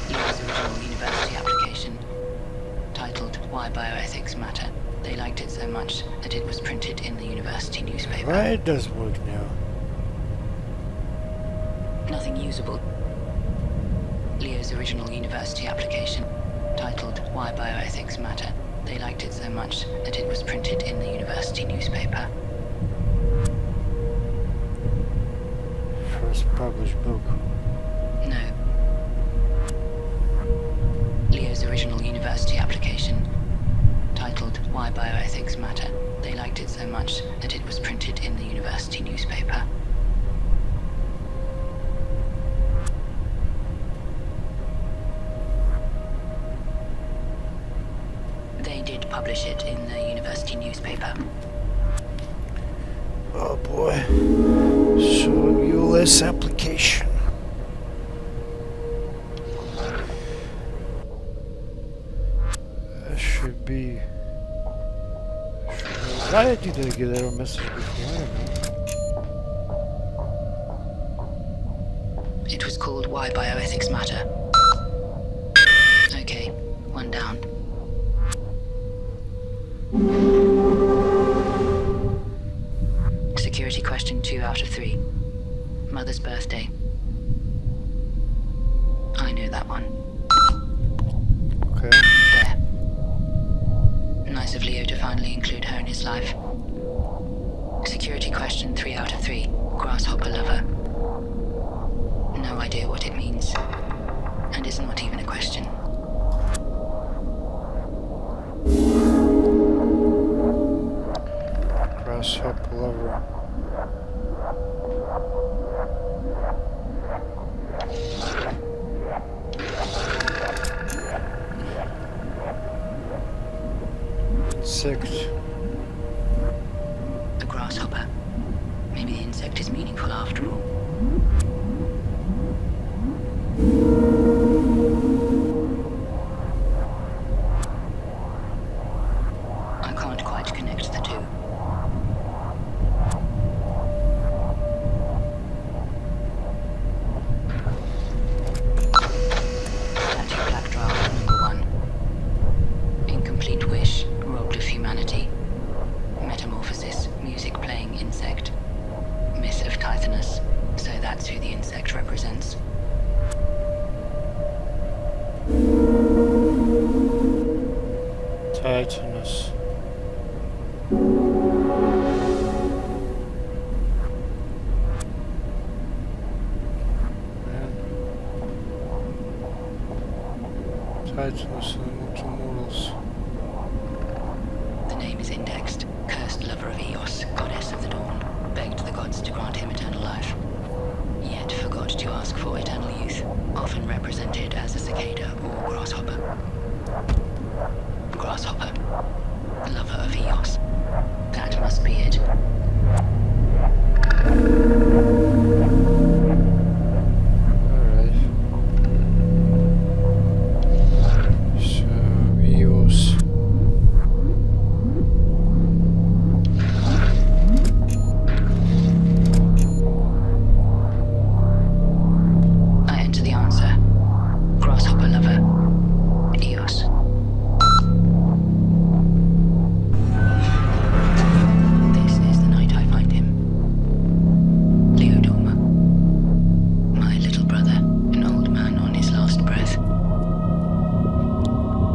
Leo's original university application, titled Why Bioethics Matter. They liked it so much that it was printed in the university newspaper. Right, it does work now. Nothing usable. Leo's original university application, titled Why Bioethics Matter. They liked it so much that it was printed in the university newspaper. First published book. No. Leo's original university application, titled Why Bioethics Matter. They liked it so much that it was printed in the university newspaper. They did publish it in the university newspaper. Oh boy. So, US application. That should be... Why did I get error message before? I don't know. It was called Why Bioethics Matter. Okay, one down. Security question 2 out of 3. Mother's birthday. I know that one. Okay. There. Nice of Leo to finally include her in his life. Security question 3 out of 3. Grasshopper lover. No idea what it means. And it's not even a question. Grasshopper lover. Insect. A grasshopper. Maybe the insect is meaningful after all. I can't quite connect the two. Statue black draft number 1. Incomplete wish, robbed of humanity. Metamorphosis, music playing insect. Myth of Tithonus, so that's who the insect represents. Titles and immortal mortals. The name is indexed. Cursed lover of Eos, goddess of the dawn, begged the gods to grant him eternal life. Yet forgot to ask for eternal youth, often represented as a cicada or grasshopper. Grasshopper. Lover of Eos. That must be it. Alright. So, Eos. I enter the answer. Grasshopper lover. Eos. This is the night I find him. Leodoma. My little brother, an old man on his last breath.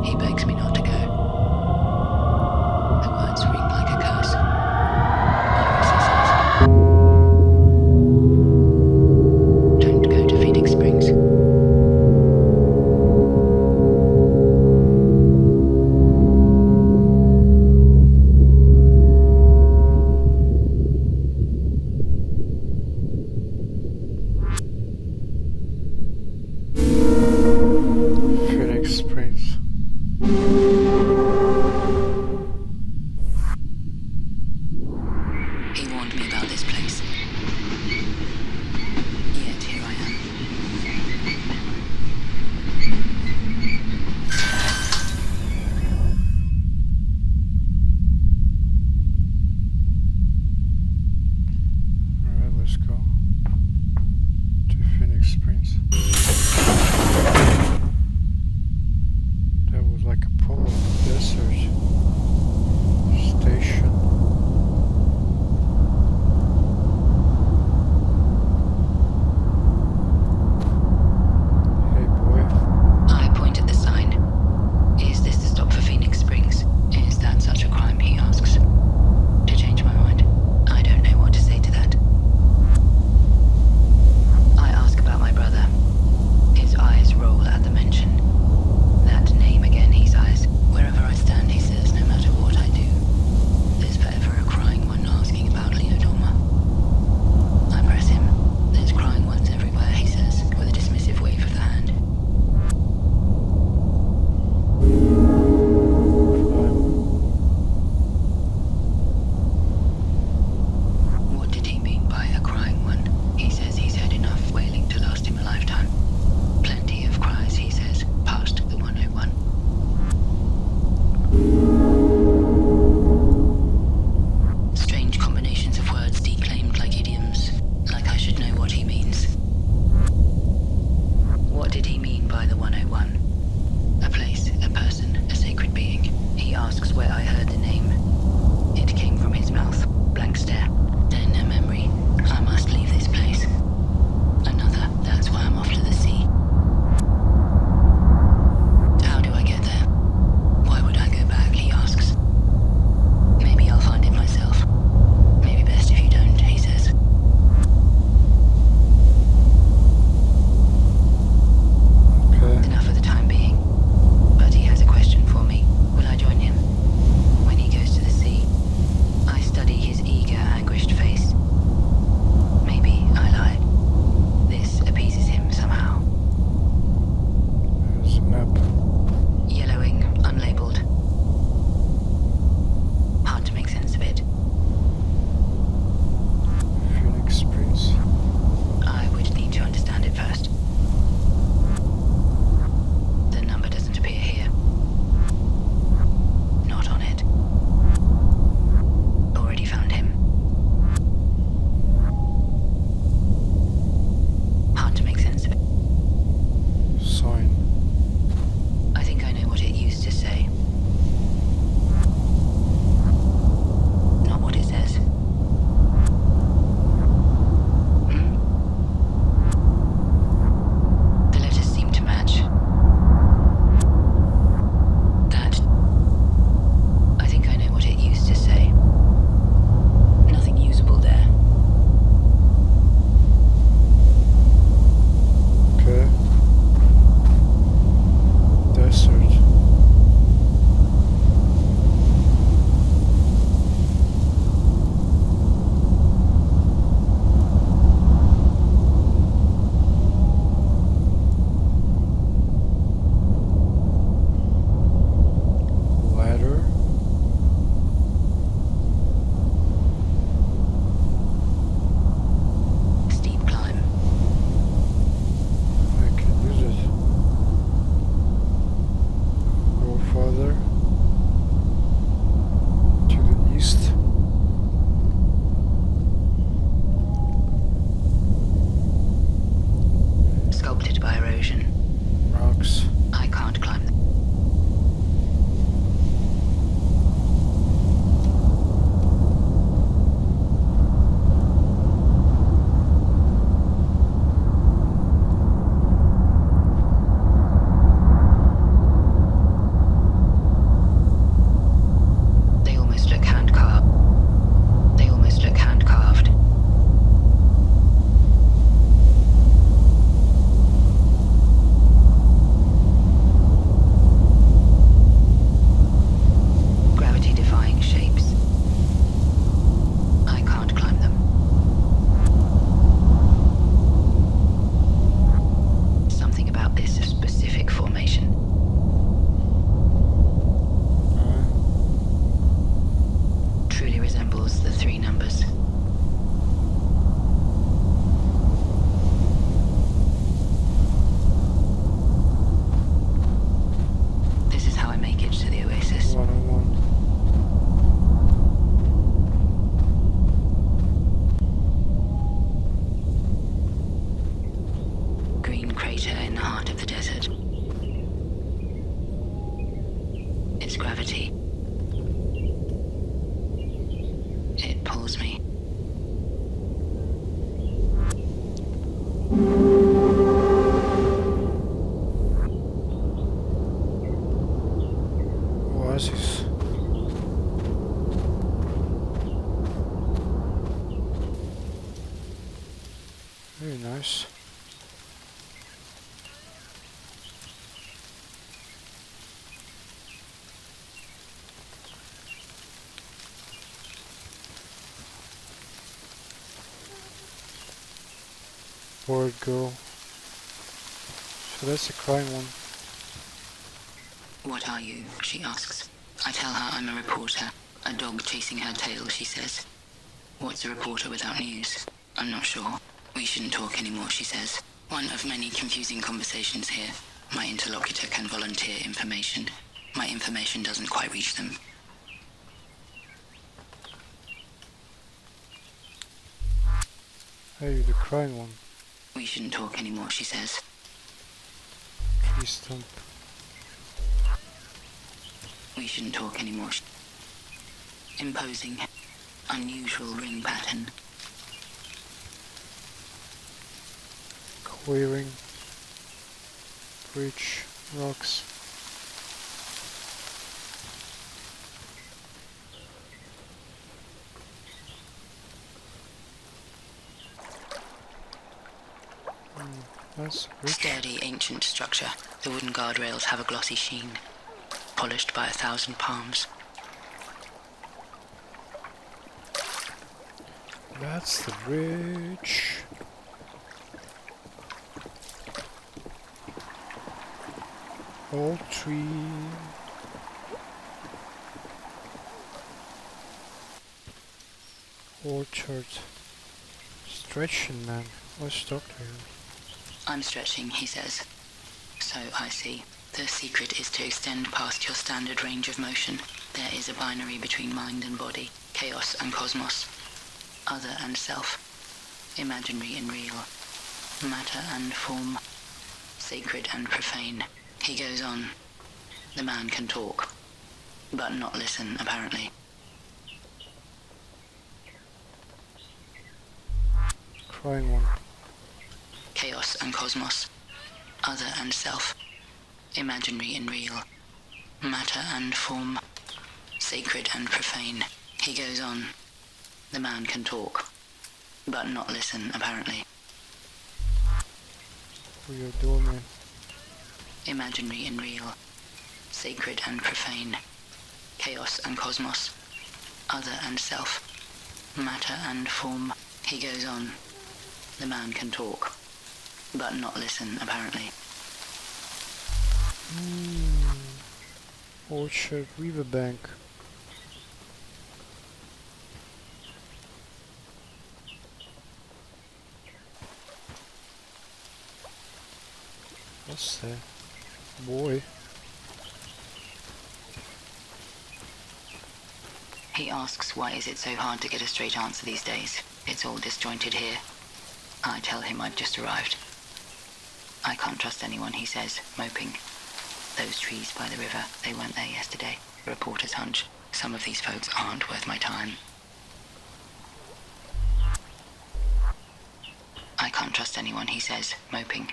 He begs me not to go. The words ring like a curse. Iris, he says. Don't go to Phoenix Springs. Phoenix Springs. He warned me about this place. Yet here I am. Alright, let's go to Phoenix Springs. That was like a polar desert station. Hey boy. I point at the sign. Is this the stop for Phoenix Springs? Is that such a crime, he asks. To change my mind, I don't know what to say to that. I ask about my brother. His eyes roll at the mention. That name again, he sighs. Wherever I stand, he says, no matter what I do, there's forever a crying one asking about Leodoma. I press him. There's crying ones everywhere, he says, with a dismissive wave of the hand. What did he mean by a crying one? He says he's had enough wailing to last him a lifetime. Plenty of cries, he says, past the 101. Strange combinations of words declaimed like idioms, like I should know what he means. What did he mean by the 101? A place, a person, a sacred being. He asks where I heard the name. It came from his mouth. Blank stare. Then a memory. I must leave this place. Another. That's why I'm off to the sea. How do I get there? Why would I go back, he asks. Maybe I'll find it myself. Maybe best if you don't, he says. Okay. Enough for the time being. But he has a question for me. Will I join him? When he goes to the sea, I study his eager, anguished face. Maybe I lie. This appeases him somehow. There's a map. Yellowing, unlabeled. Hard to make sense of it. Phoenix Springs. I would need to understand it first. The number doesn't appear here. Not on it. Already found him. Hard to make sense of it. Sign. gravity. It pulls me. Oasis. Very nice. Bored girl. So that's the crime one. What are you? She asks. I tell her I'm a reporter. A dog chasing her tail, she says. What's a reporter without news? I'm not sure. We shouldn't talk anymore, she says. One of many confusing conversations here. My interlocutor can volunteer information. My information doesn't quite reach them. Hey, the crime one. We shouldn't talk anymore, she says. Tree stump. We shouldn't talk anymore. Imposing. Unusual ring pattern. Clearing. Bridge. Rocks. That's a bridge. Sturdy, ancient structure. The wooden guardrails have a glossy sheen. Polished by 1,000 palms. That's the bridge. Old tree. Orchard. Stretching, man. Let's talk to him. I'm stretching, he says. So I see. The secret is to extend past your standard range of motion. There is a binary between mind and body, chaos and cosmos, other and self, imaginary and real, matter and form, sacred and profane. He goes on. The man can talk, but not listen, apparently. Crying one. Chaos and cosmos, other and self, imaginary and real, matter and form, sacred and profane. He goes on. The man can talk, but not listen, apparently. For your doorman. Imaginary and real, sacred and profane, chaos and cosmos, other and self, matter and form. He goes on. The man can talk, but not listen, apparently. Orchard, riverbank. What's that? Boy. He asks why is it so hard to get a straight answer these days. It's all disjointed here. I tell him I've just arrived. I can't trust anyone, he says, moping. Those trees by the river, they weren't there yesterday. A reporter's hunch. Some of these folks aren't worth my time. I can't trust anyone, he says, moping.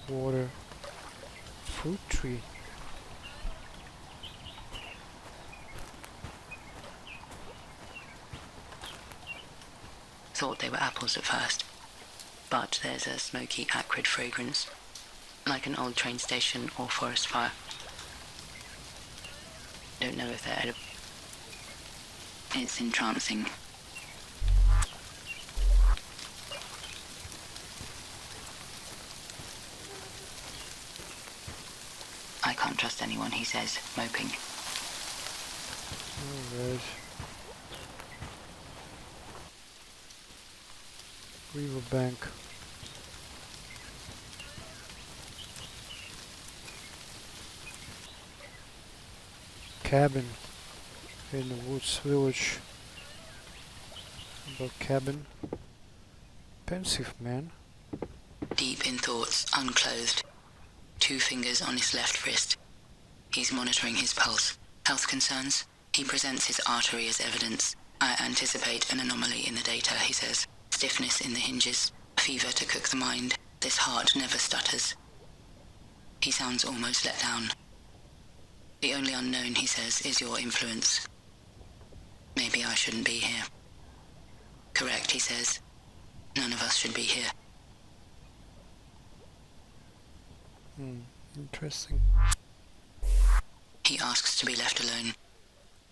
Water. Fruit tree. Thought they were apples at first. But there's a smoky, acrid fragrance. Like an old train station or forest fire. Don't know if they're edible. It's entrancing. I can't trust anyone, he says, moping. Alright. Riverbank. Cabin in the woods village. About cabin. Pensive man. Deep in thoughts, unclothed. 2 fingers on his left wrist. He's monitoring his pulse. Health concerns? He presents his artery as evidence. I anticipate an anomaly in the data, he says. Stiffness in the hinges. Fever to cook the mind. This heart never stutters. He sounds almost let down. The only unknown, he says, is your influence. Maybe I shouldn't be here. Correct, he says. None of us should be here. Interesting. He asks to be left alone.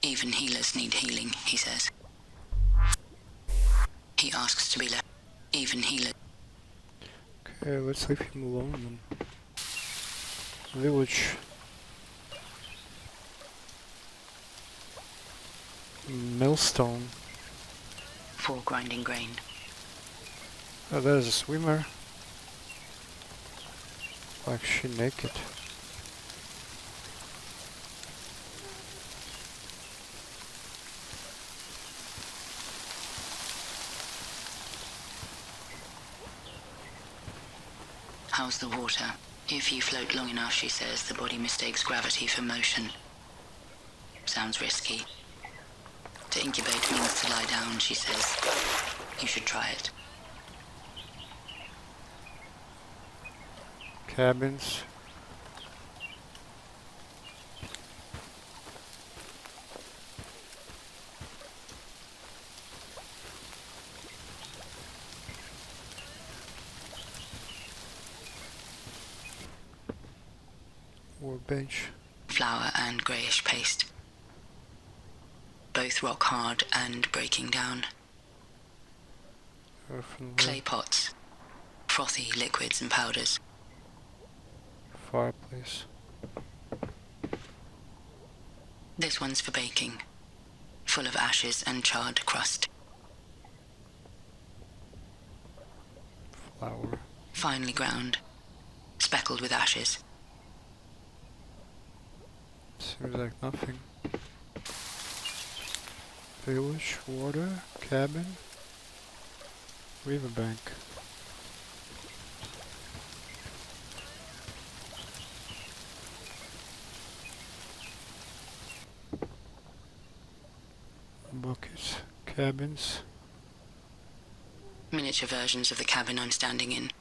Even healers need healing, he says. He asks to be left. Even healers. Okay, let's leave him alone then. Village. Millstone. For grinding grain. Oh, there's a swimmer. Like she naked. How's the water? If you float long enough, she says, the body mistakes gravity for motion. Sounds risky. To incubate means to lie down, she says. You should try it. Cabins. Workbench. Flour and greyish paste. Both rock hard and breaking down. Clay pots. Frothy liquids and powders. Fireplace. This one's for baking. Full of ashes and charred crust. Flour. Finely ground. Speckled with ashes. Seems like nothing. Village, water, cabin, riverbank. Buckets, cabins. Miniature versions of the cabin I'm standing in.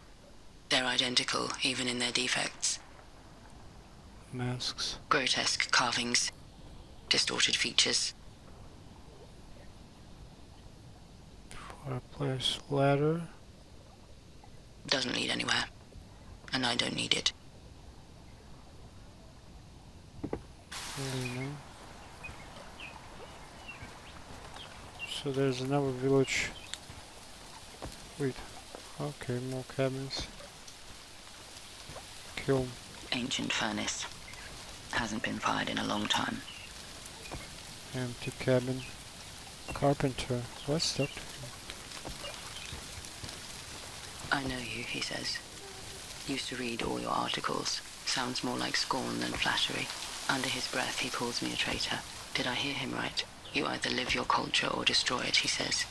They're identical, even in their defects. Masks. Grotesque carvings. Distorted features. Fireplace, ladder. Doesn't lead anywhere. And I don't need it. Really no. So there's another village. Wait. Okay, more cabins. Kiln. Ancient furnace. Hasn't been fired in a long time. Empty cabin. Carpenter. What's that? I know you, he says. Used to read all your articles. Sounds more like scorn than flattery. Under his breath, he calls me a traitor. Did I hear him right? You either live your culture or destroy it, he says.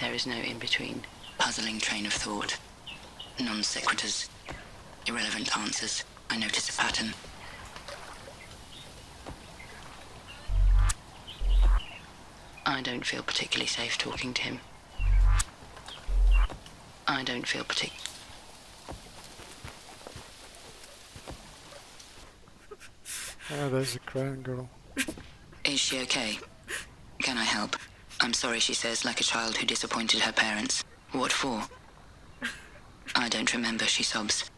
There is no in-between. Puzzling train of thought. Non sequiturs. Irrelevant answers. I notice a pattern. I don't feel particularly safe talking to him. I don't feel Oh, there's a crying girl. Is she okay? Can I help? I'm sorry, she says, like a child who disappointed her parents. What for? I don't remember, she sobs.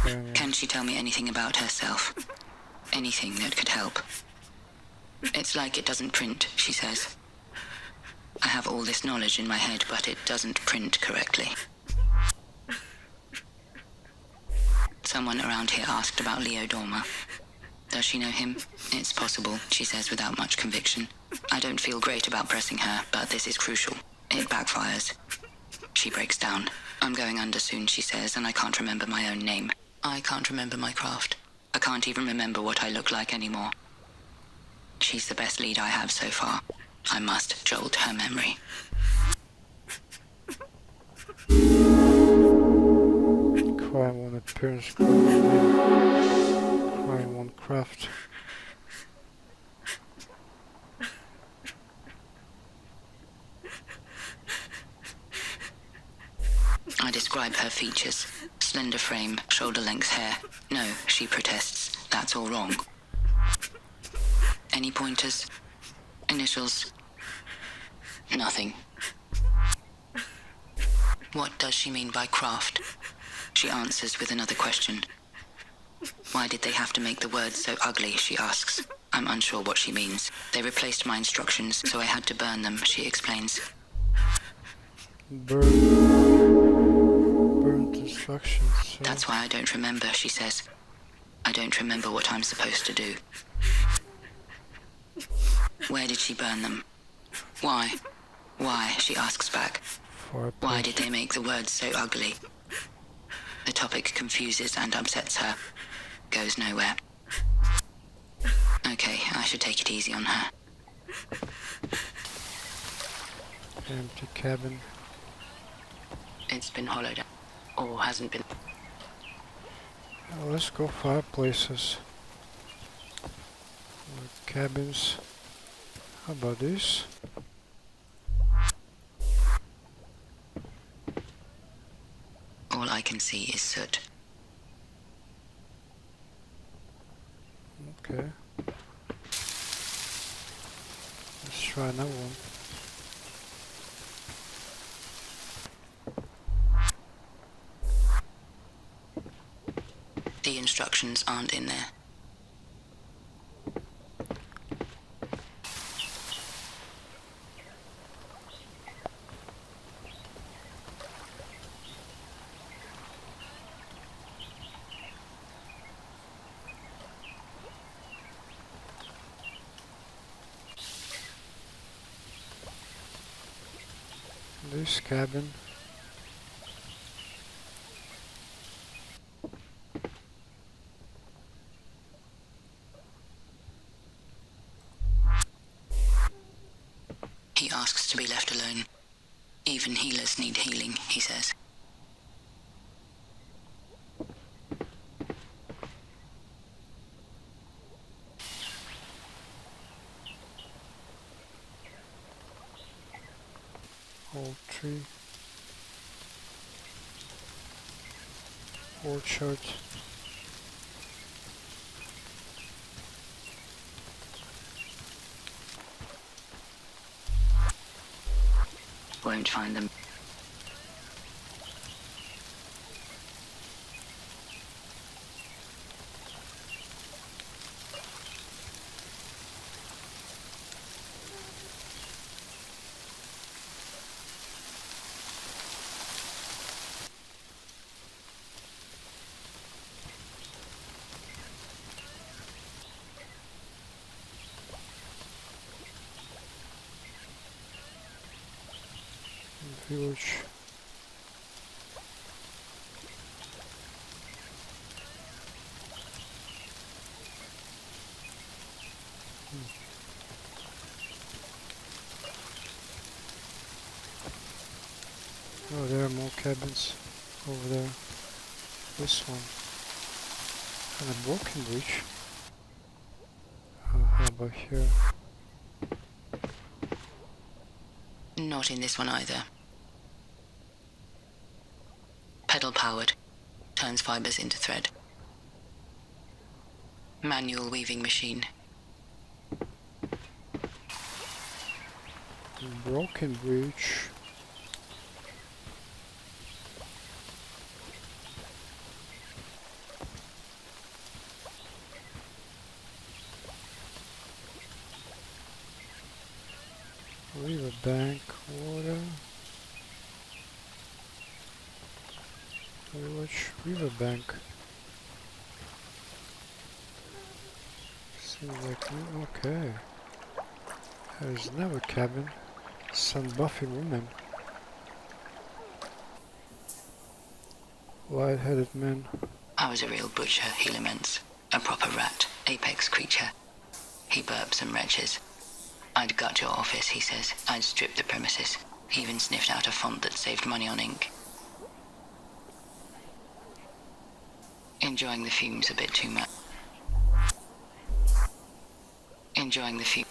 Yeah. Can she tell me anything about herself? Anything that could help? It's like it doesn't print, she says. I have all this knowledge in my head, but it doesn't print correctly. Someone around here asked about Leo Dormer. Does she know him? It's possible, she says without much conviction. I don't feel great about pressing her, but this is crucial. It backfires. She breaks down. I'm going under soon, she says, and I can't remember my own name. I can't remember my craft. I can't even remember what I look like anymore. She's the best lead I have so far. I must jolt her memory. Crime on a appearance crying one craft. I describe her features. Slender frame, shoulder-length hair. No, she protests. That's all wrong. Any pointers? Initials? Nothing. What does she mean by craft? She answers with another question. Why did they have to make the words so ugly, she asks. I'm unsure what she means. They replaced my instructions, so I had to burn them, she explains. Burnt instructions. So. That's why I don't remember, she says. I don't remember what I'm supposed to do. Where did she burn them? Why? Why, she asks back. Why did they make the words so ugly? The topic confuses and upsets her. Goes nowhere. Okay, I should take it easy on her. Empty cabin. It's been hollowed out. Or hasn't been. Let's go fireplaces. Or cabins. How about this? All I can see is soot. Okay. Let's try another one. The instructions aren't in there. This cabin. He asks to be left alone. Even healers need healing, he says. Old tree. Orchard. Won't find them. Village. Oh, there are more cabins over there. This one. And a broken bridge. How about here? Not in this one either. Pedal powered. Turns fibers into thread. Manual weaving machine. Broken bridge. River bank, water. Village, river bank. Seems like, okay. There's another cabin. Some buffy woman. Light-headed man. I was a real butcher, he laments. A proper rat, apex creature. He burps and retches. I'd gut your office, he says. I'd strip the premises. He even sniffed out a font that saved money on ink. Enjoying the fumes a bit too much. Enjoying the fumes.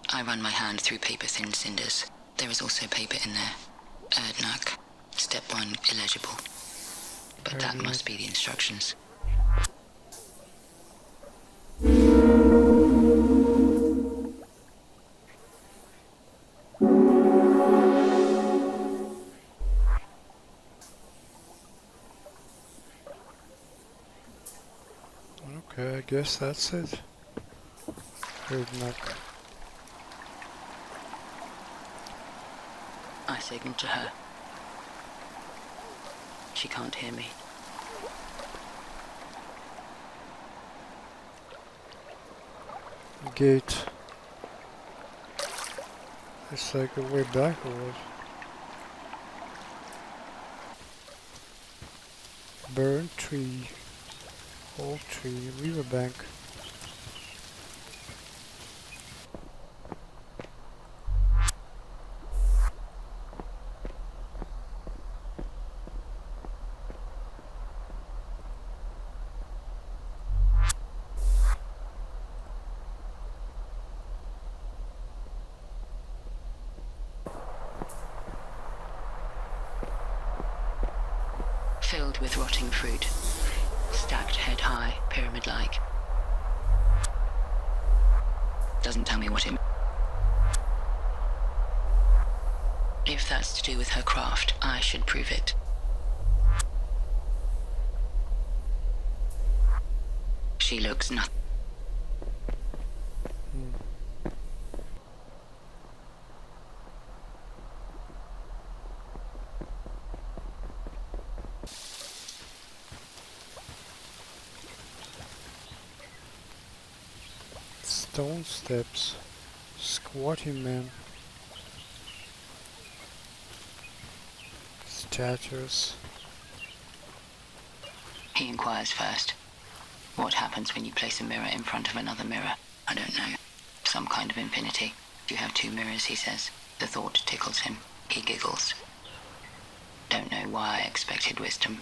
I run my hand through paper-thin cinders. There is also paper in there. Erdnug. Step 1, illegible. But that must be the instructions. Okay, I guess that's it. Erdnug. I signal to her. She can't hear me. Gate. It's like a way back or what? Burnt tree. Old tree. Riverbank. Filled with rotting fruit. Stacked head high, pyramid-like. Doesn't tell me what it... If that's to do with her craft, I should prove it. She looks nothing. Stone steps. Squatty man. Statues. He inquires first. What happens when you place a mirror in front of another mirror? I don't know. Some kind of infinity. You have two mirrors, he says. The thought tickles him. He giggles. Don't know why I expected wisdom.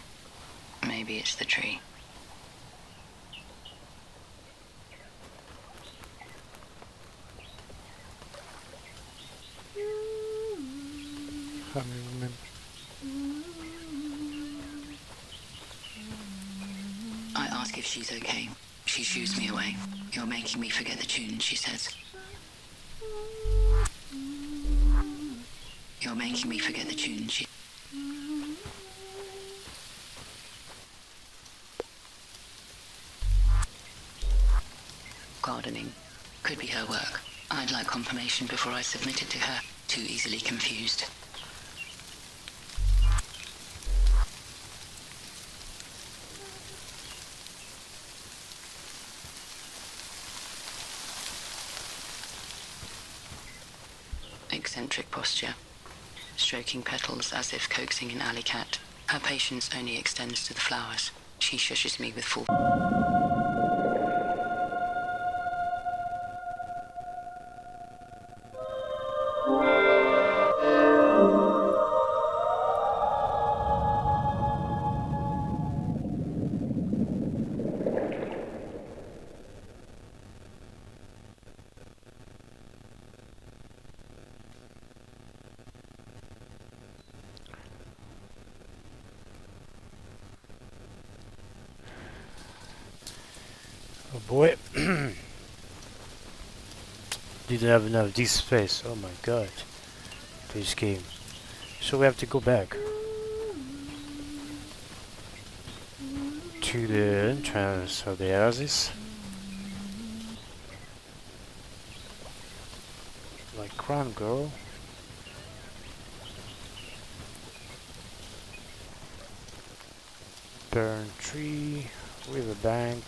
Maybe it's the tree. Women. I ask if she's okay. She shoos me away. You're making me forget the tune, she says. You're making me forget the tune, she... Gardening. Could be her work. I'd like confirmation before I submit it to her. Too easily confused. Eccentric posture. Stroking petals as if coaxing an alley cat. Her patience only extends to the flowers. She shushes me with full... Oh boy. Didn't have enough disk space. Oh my god. This game. So we have to go back to the entrance of the OASIS. Like Crown Girl. Burn tree. Riverbank.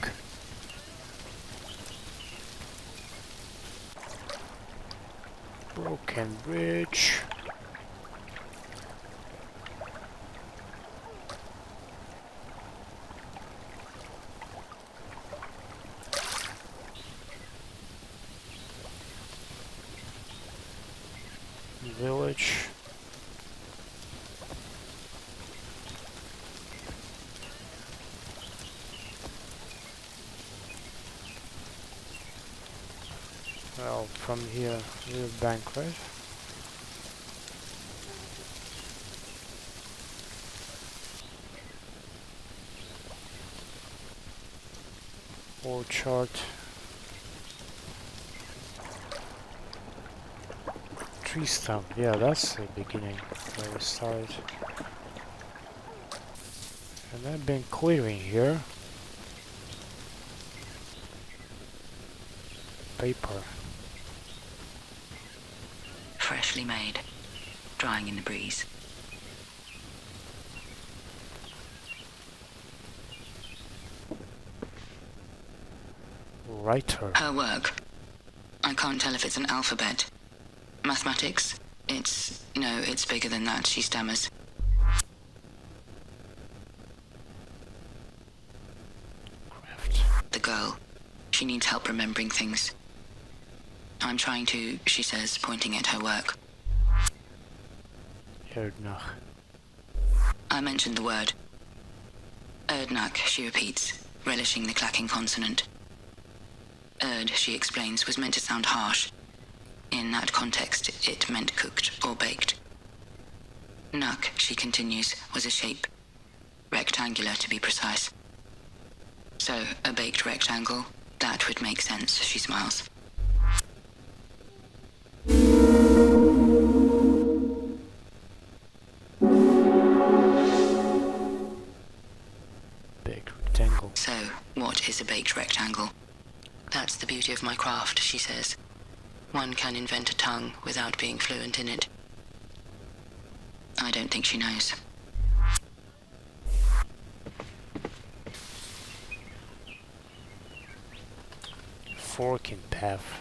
Broken bridge. Village. from here to the bank, right? Or chart. Tree stump. Yeah, that's the beginning where we started. And I've been clearing here. Paper. Freshly made, drying in the breeze. Writer. Her work. I can't tell if it's an alphabet. Mathematics? No, it's bigger than that, she stammers. Craft. The girl. She needs help remembering things. I'm trying to, she says, pointing at her work. Erdnach. I mentioned the word. Erdnach, she repeats, relishing the clacking consonant. Erd, she explains, was meant to sound harsh. In that context, it meant cooked or baked. Nuck, she continues, was a shape. Rectangular, to be precise. So, a baked rectangle, that would make sense, she smiles. Baked rectangle. So, what is a baked rectangle? That's the beauty of my craft, she says. One can invent a tongue without being fluent in it. I don't think she knows. Forking path.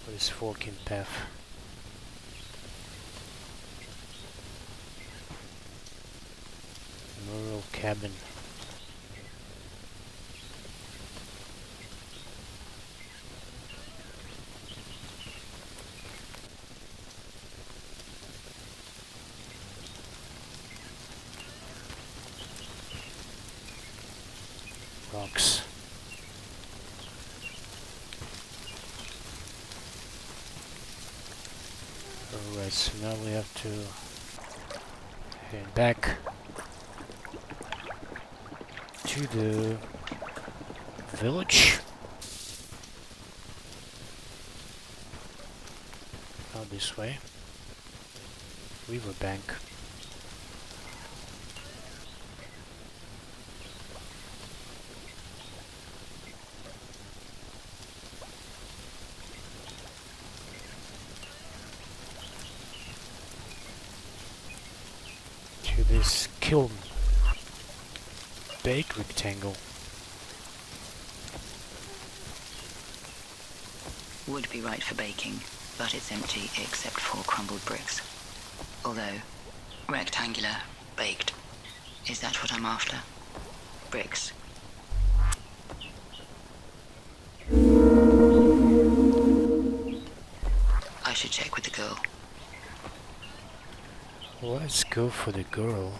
What is forking path? Rural cabin. Rocks. Alright, so now we have to head back to the village. Not this way. Riverbank. To this kiln. Baked rectangle. Would be right for baking, but it's empty except for crumbled bricks. Although, rectangular, baked. Is that what I'm after? Bricks. I should check with the girl. Let's go for the girl.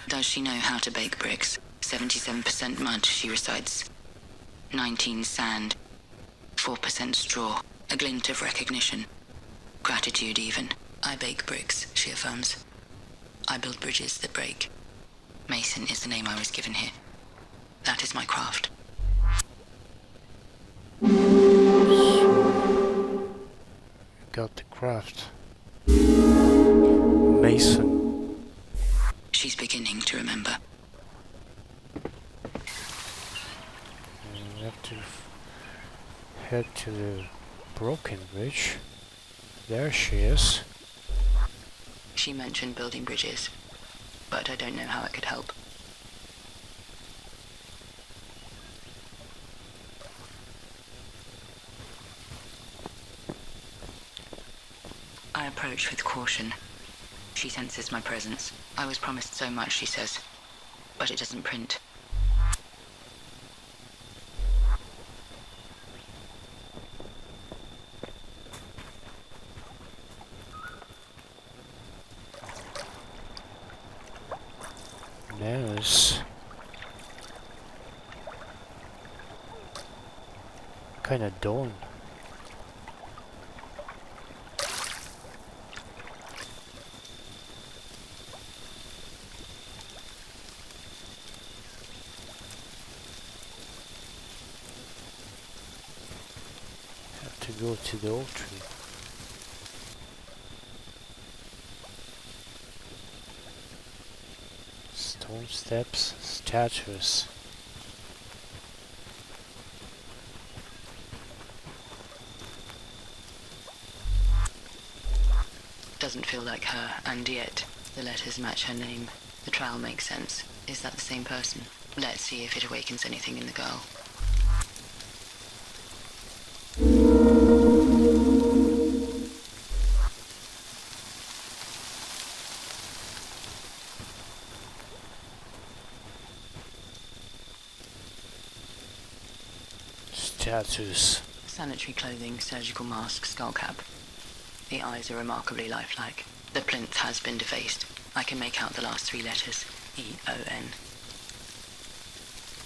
Does she know how to bake bricks? 77% mud, she recites. 19 sand. 4% straw. A glint of recognition. Gratitude, even. I bake bricks, she affirms. I build bridges that break. Mason is the name I was given here. That is my craft. Got the craft. Mason. She's beginning to remember. And we have to head to the broken bridge. There she is. She mentioned building bridges, but I don't know how it could help. I approach with caution. She senses my presence. I was promised so much, she says, but it doesn't print. Bananas. Kinda dull. Have to go to the old tree. Stone steps, statues. Doesn't feel like her, and yet the letters match her name. The trowel makes sense. Is that the same person? Let's see if it awakens anything in the girl. Statues. Sanitary clothing, surgical mask, skull cap. The eyes are remarkably lifelike. The plinth has been defaced. I can make out the last three letters. E-O-N.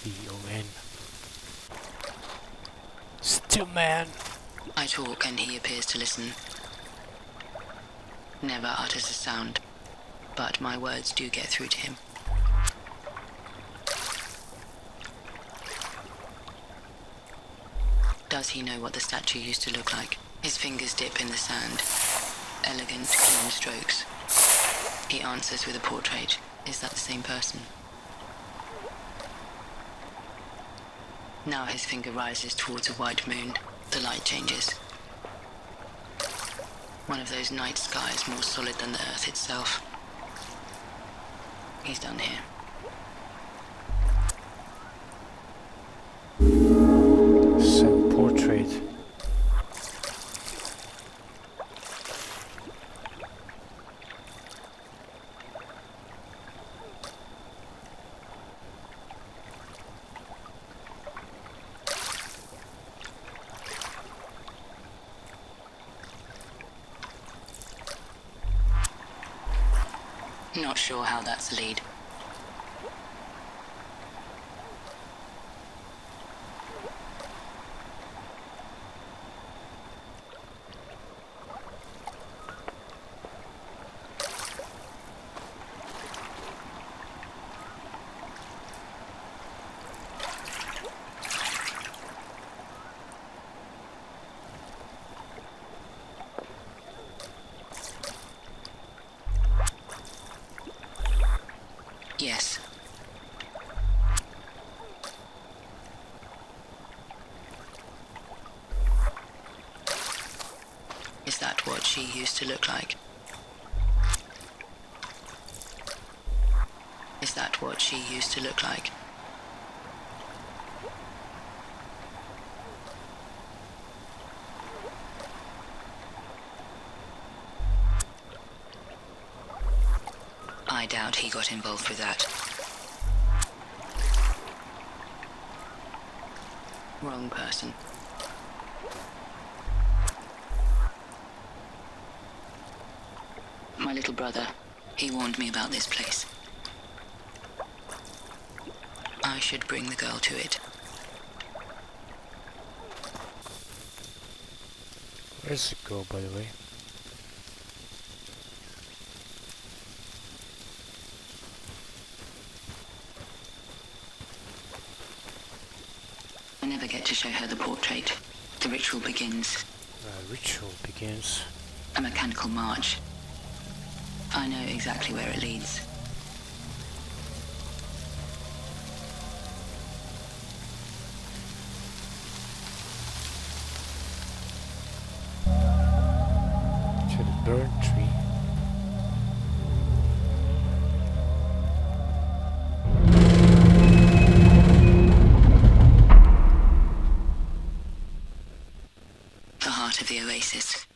E-O-N. Still man. I talk and he appears to listen. Never utters a sound, but my words do get through to him. Does he know what the statue used to look like? His fingers dip in the sand. Elegant, clean strokes. He answers with a portrait. Is that the same person? Now his finger rises towards a white moon. The light changes. One of those night skies more solid than the earth itself. He's done here. Same portrait. Not sure how that's a lead. Yes. Is that what she used to look like? Is that what she used to look like? I doubt he got involved with that. Wrong person. My little brother, he warned me about this place. I should bring the girl to it. Where's it go, by the way? I never get to show her the portrait. The ritual begins. Ritual begins. A mechanical march. I know exactly where it leads. To the burnt tree. The heart of the oasis.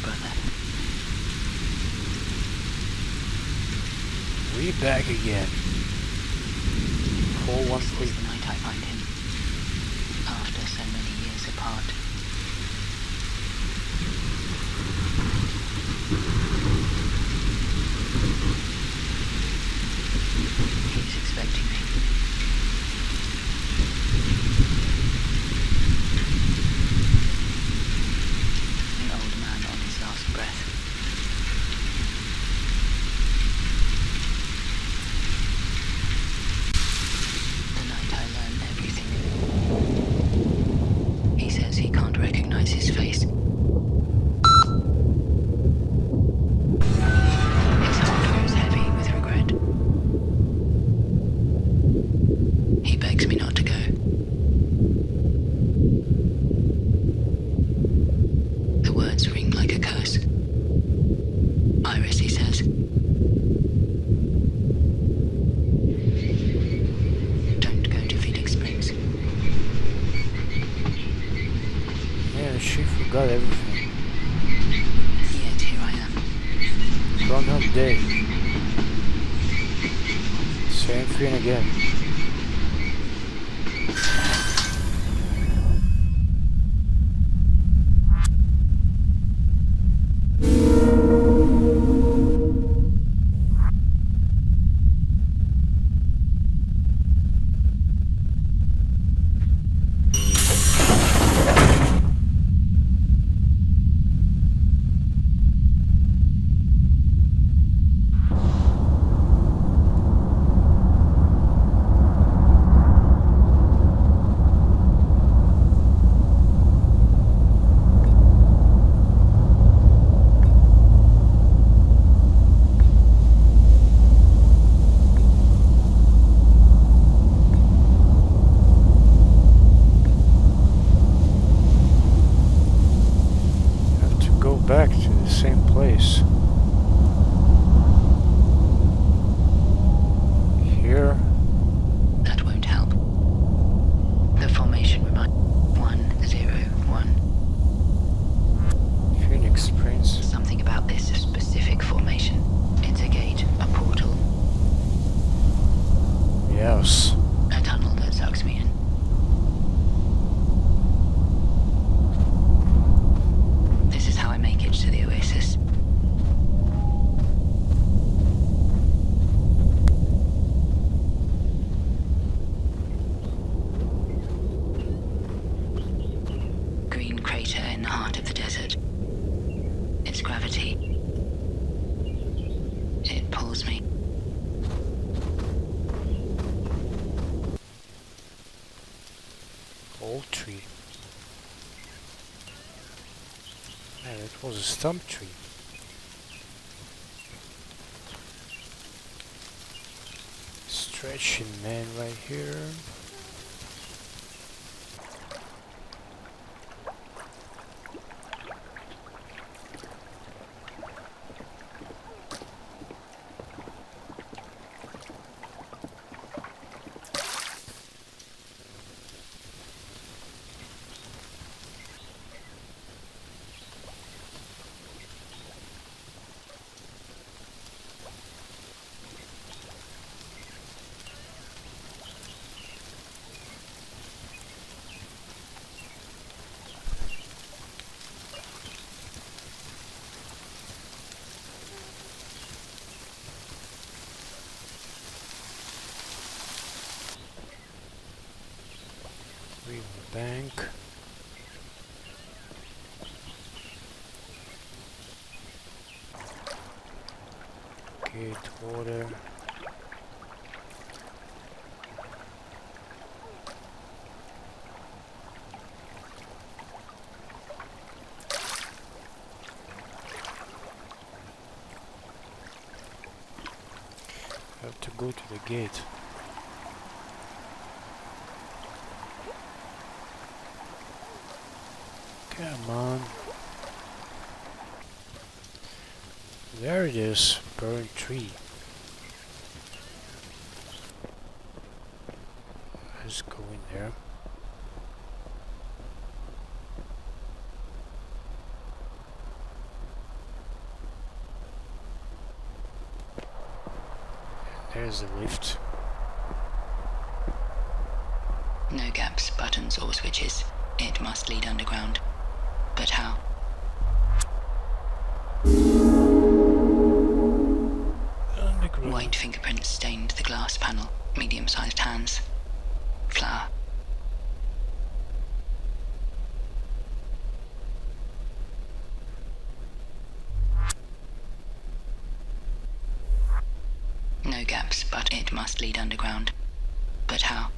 brother. We back again. This is the night I find him. After so many years apart. He's expecting me. An old man on his last breath. The night I learned everything. He says he can't recognize his face. His heart grows heavy with regret. He begs me not to go. The words ring like a curse. Iris, he says. Don't go to Phoenix Springs. Yeah, she forgot everything. Yet here I am. Groundhog Day. Same thing again. Back to the same place. Here. That won't help. The formation reminds 101. Phoenix Springs. Something about this specific formation. It's a gate, a portal, Yes. a tunnel that sucks me in. This is how I make it to the Oasis. Green crater in the heart of the desert. Its gravity. It pulls me. Old tree. Man, it was a stump tree. Stretching man right here. Bank. Gate water. Have to go to the gate. Come on. There it is, burnt tree. Let's go in there. There's a lift. No gaps, buttons, or switches. It must lead underground. But how? Underground. White fingerprints stained the glass panel. Medium-sized hands. Flour. No gaps, but it must lead underground. But how?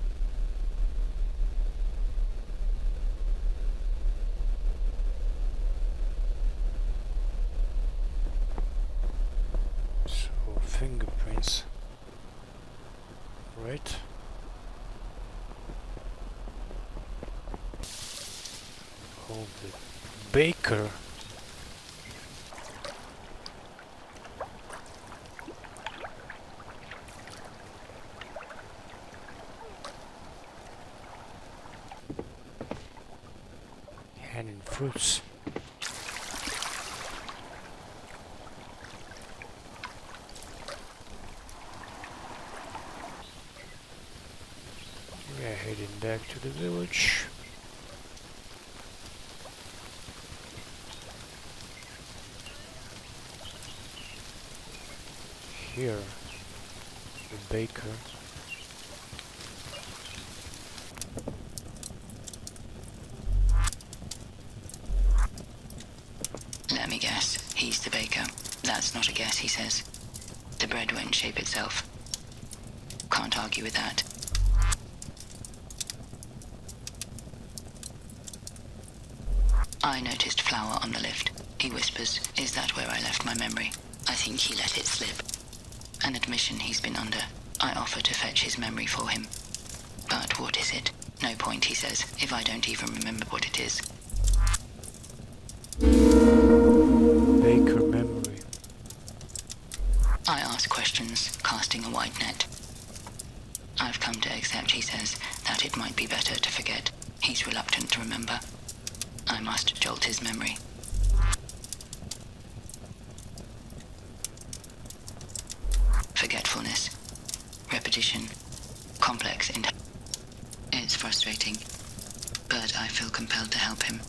So fingerprints. Right. Hold the baker. Hidden fruits. We are heading back to the village. Here, the baker. Let me guess. He's the baker. That's not a guess, he says. The bread won't shape itself. Can't argue with that. I noticed flour on the lift. He whispers, "Is that where I left my memory?" I think he let it slip. An admission he's been under. I offer to fetch his memory for him. But what is it? No point, he says, if I don't even remember what it is. Baker memory. I ask questions, casting a wide net. I've come to accept, he says, that it might be better to forget. He's reluctant to remember. I must jolt his memory. Forgetfulness. Repetition. Complex. It's frustrating, but I feel compelled to help him.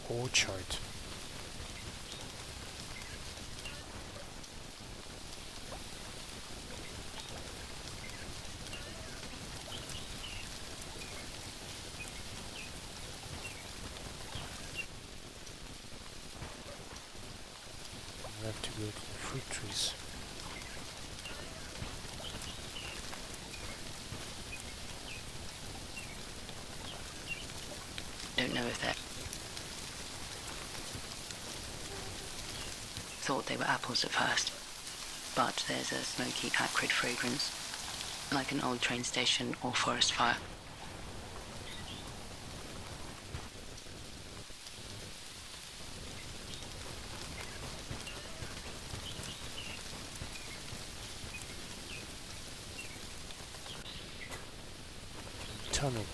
Orchard. We have to go to the fruit trees. Don't know if they're... Thought they were apples at first, but there's a smoky, acrid fragrance, like an old train station or forest fire. Tunnel.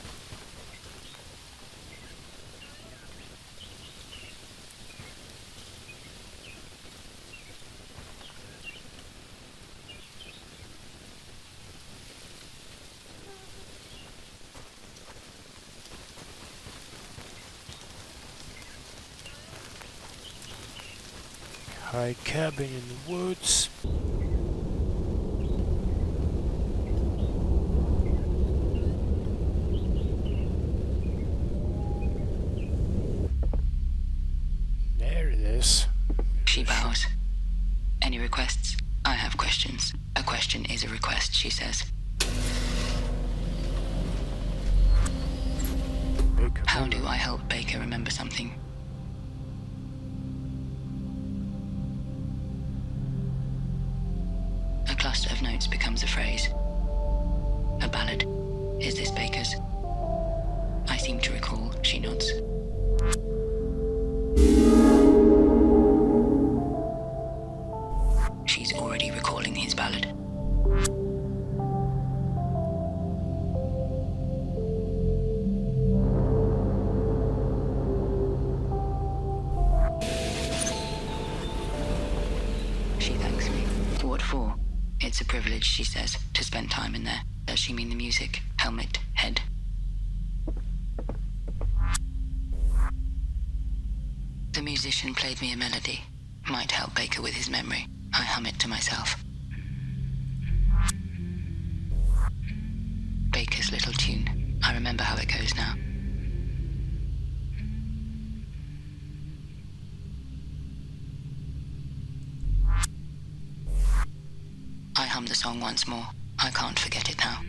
High cabin in the woods. There it is. She bows. Any requests? I have questions. A question is a request, she says. Baker How memory. do I help Baker remember something? A cluster of notes becomes a phrase. A ballad. Is this Baker's? I seem to recall, she nods. She's already recalling his ballad. before. It's a privilege, she says, to spend time in there. Does she mean the music, helmet, head? The musician played me a melody. Might help Baker with his memory. I hum it to myself. Baker's little tune. I remember how it goes now. I hum the song once more. I can't forget it now.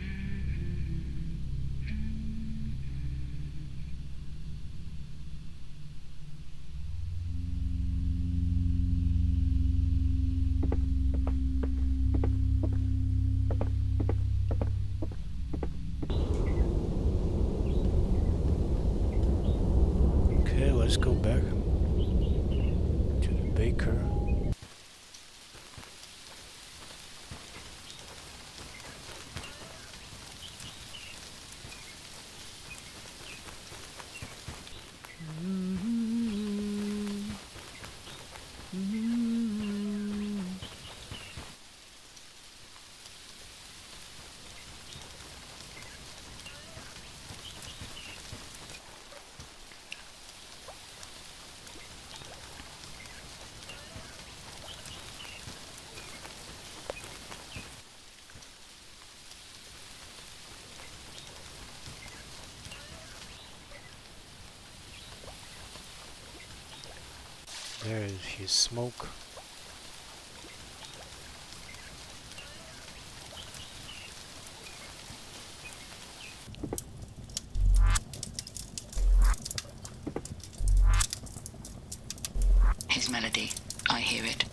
Okay, let's go back to the Baker. There is his smoke. His melody. I hear it.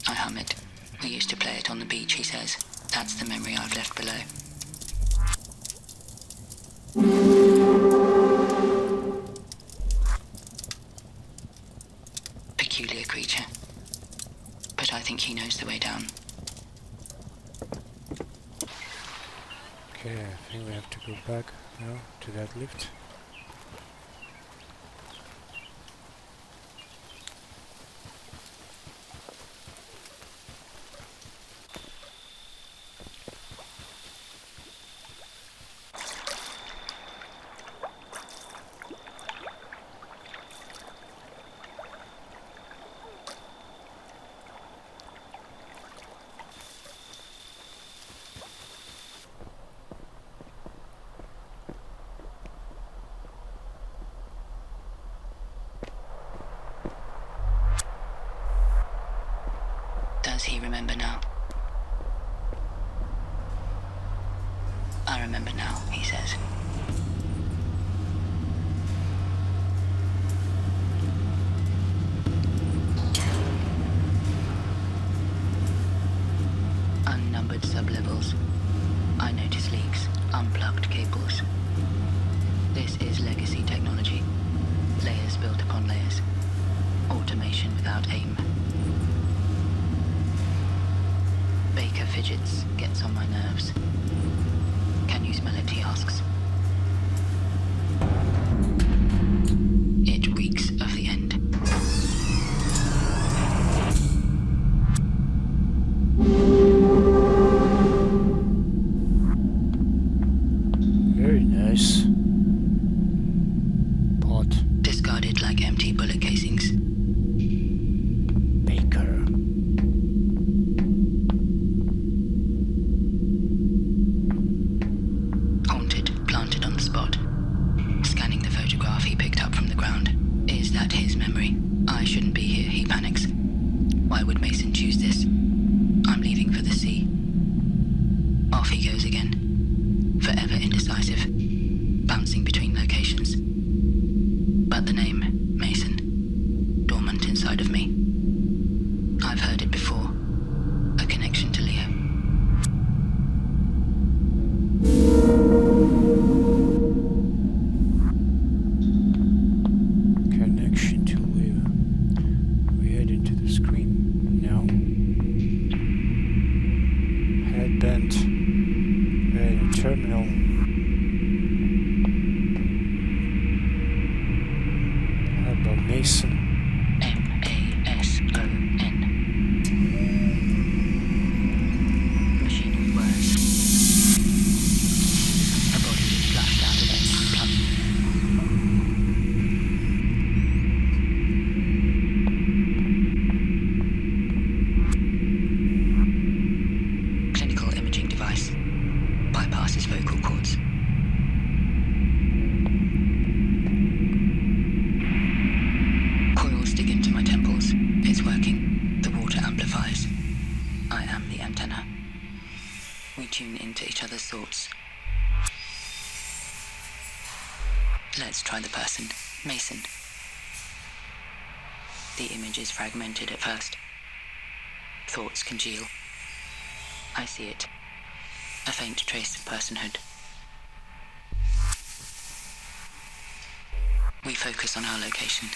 I hum it. We used to play it on the beach, he says. That's the memory I've left below. Peculiar creature. But I think he knows the way down. Okay, I think we have to go back now to that lift. Does he remember now? I remember now, he says. Unnumbered sublevels. I notice leaks, unplugged cables. This is legacy technology. Layers built upon layers. Automation without aim. Baker fidgets, gets on my nerves. Can you smell it, he asks. It reeks of the end. Very nice. Pot. Discarded like empty bullet casings. Baker. Haunted, planted on the spot. Scanning the photograph he picked up from the ground. Is that his memory? I shouldn't be here, he panics. Why would Mason choose this? I'm leaving for the sea. Off he goes again. Forever indecisive. Bouncing between locations. But the name, Mason, dormant inside of me. I've heard it before. A connection to Leo. Connection to Leo. We head into the screen now. Headband. We're in terminal. How about Mason? M-A-S-O-N. tune into each other's thoughts. Let's try the person, Mason. The image is fragmented at first. Thoughts congeal. I see it. A faint trace of personhood. We focus on our location.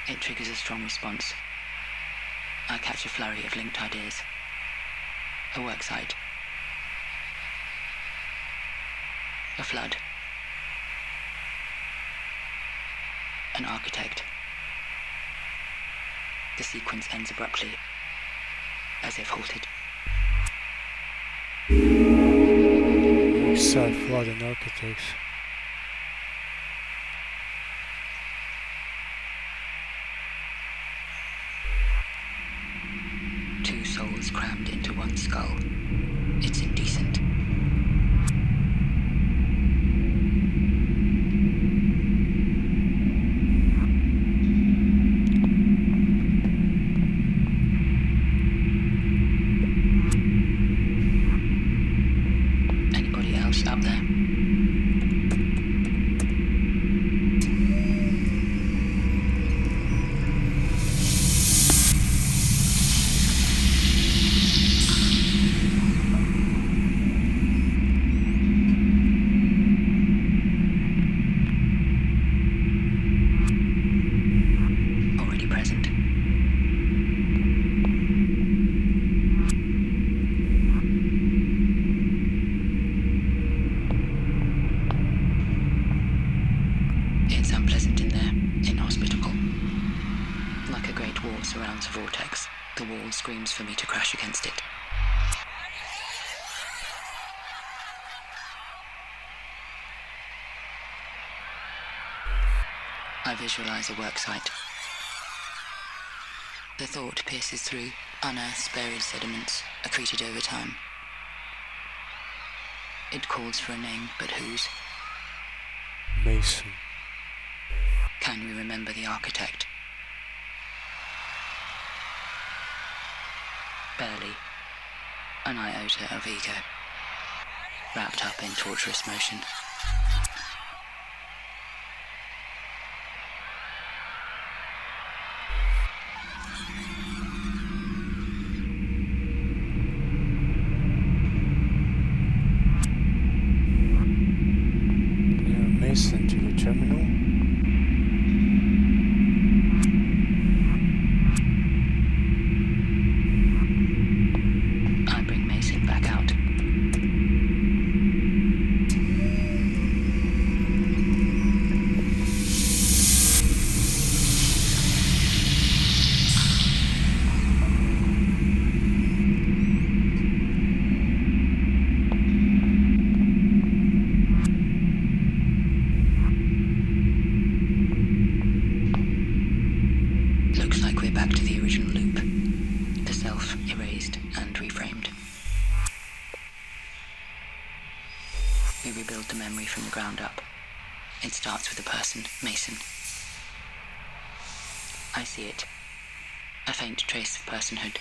It triggers a strong response. I catch a flurry of linked ideas. A worksite. A flood. An architect. The sequence ends abruptly, as if halted. Worksite, flood, and architects. Two souls crammed into one skull. It's indecent. Anybody else up there? Already present. It's unpleasant in there, inhospitable. Like a great wall surrounds a vortex, the wall screams for me to crash against it. I visualize a worksite. The thought pierces through, unearths buried sediments, accreted over time. It calls for a name, but whose? Mason. Can we remember the architect? Barely. An iota of ego. Wrapped up in torturous motion. Mason to the terminal. I bring Mason back out. Looks like we're back to the original loop. The self erased and reframed. We rebuild the memory from the ground up. It starts with the person, Mason. I see it. A faint trace of personhood.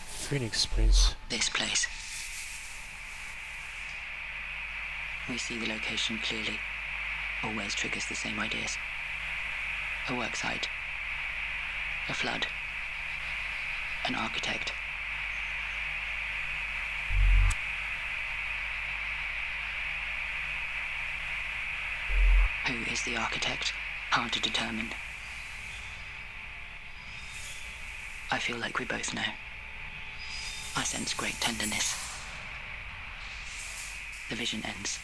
Phoenix Prince. This place. We see the location clearly. Always triggers the same ideas. A worksite. A flood. An architect. Who is the architect? Hard to determine. I feel like we both know. I sense great tenderness. The vision ends.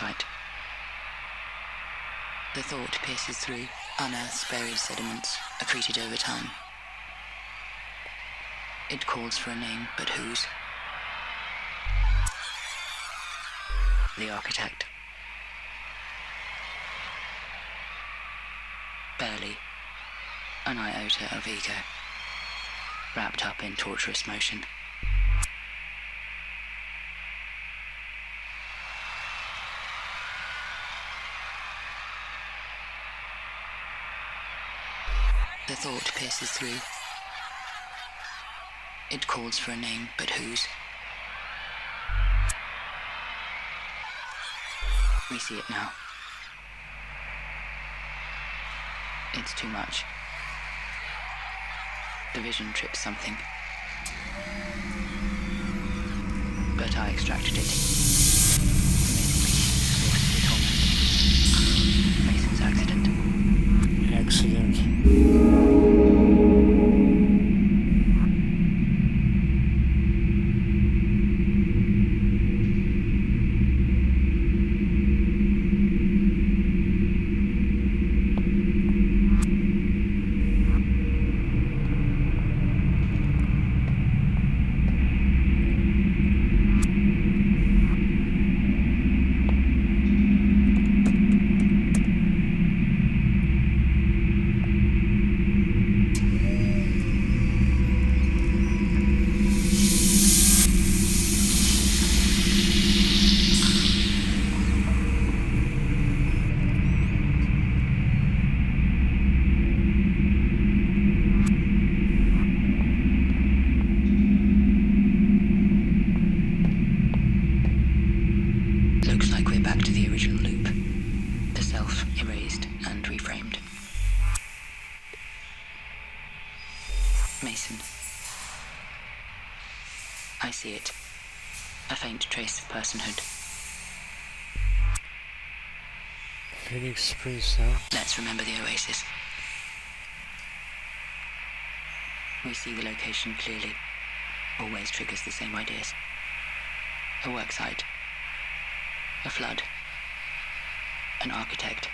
right. The thought pierces through, unearths buried sediments, accreted over time. It calls for a name, but whose? The architect. Barely an iota of ego, wrapped up in torturous motion. The thought pierces through. It calls for a name, but whose? We see it now. It's too much. The vision trips something. But I extracted it. Mason's accident. Looks like we're back to the original loop. The self erased and reframed. Mason. I see it. A faint trace of personhood. Phoenix Prince now. Let's remember the oasis. We see the location clearly. Always triggers the same ideas. A worksite. A flood. An architect.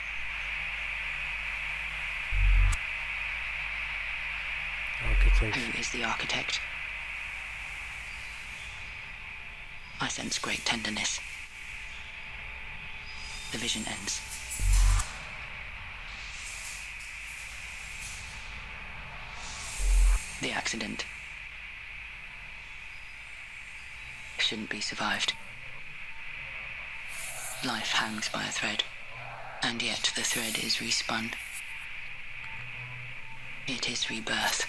Who is the architect? I sense great tenderness. The vision ends. The accident shouldn't be survived. Life hangs by a thread, and yet the thread is respun. It is rebirth.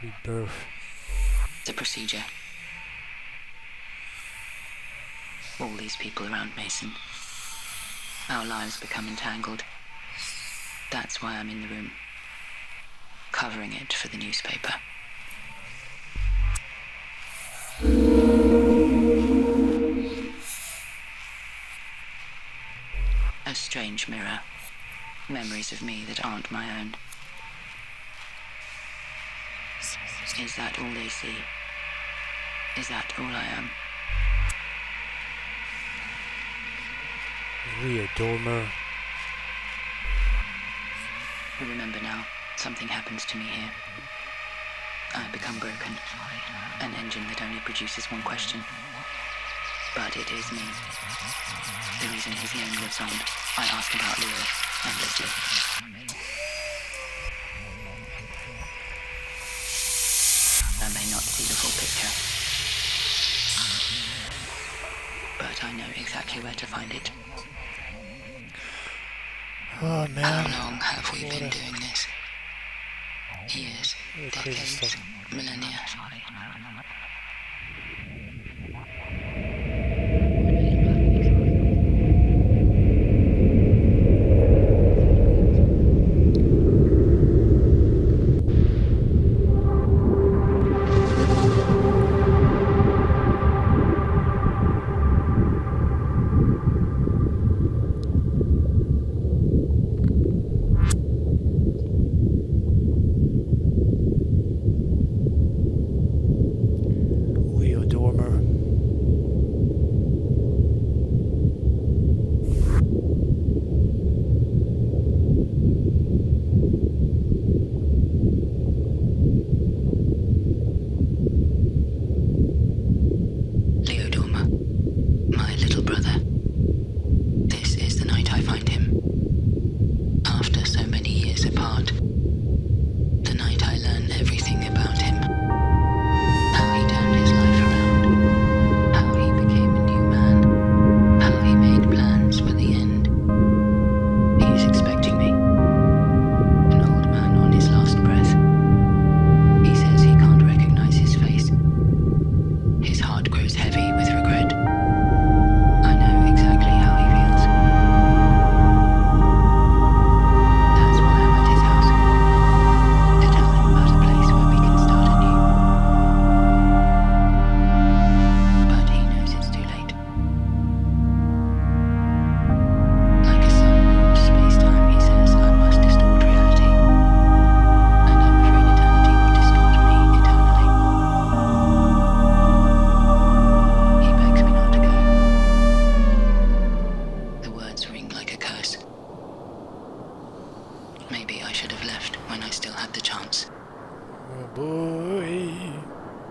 Rebirth. The procedure. All these people around Mason. Our lives become entangled. That's why I'm in the room, covering it for the newspaper. A strange mirror. Memories of me that aren't my own. Is that all they see? Is that all I am? Ria Dormer. Remember now, something happens to me here. I become broken. An engine that only produces one question. But it is me. The reason his name lives on, I ask about Leo endlessly. I may not see the full picture, but I know exactly where to find it. Oh man. How long have we been doing this? Years, decades, millennia.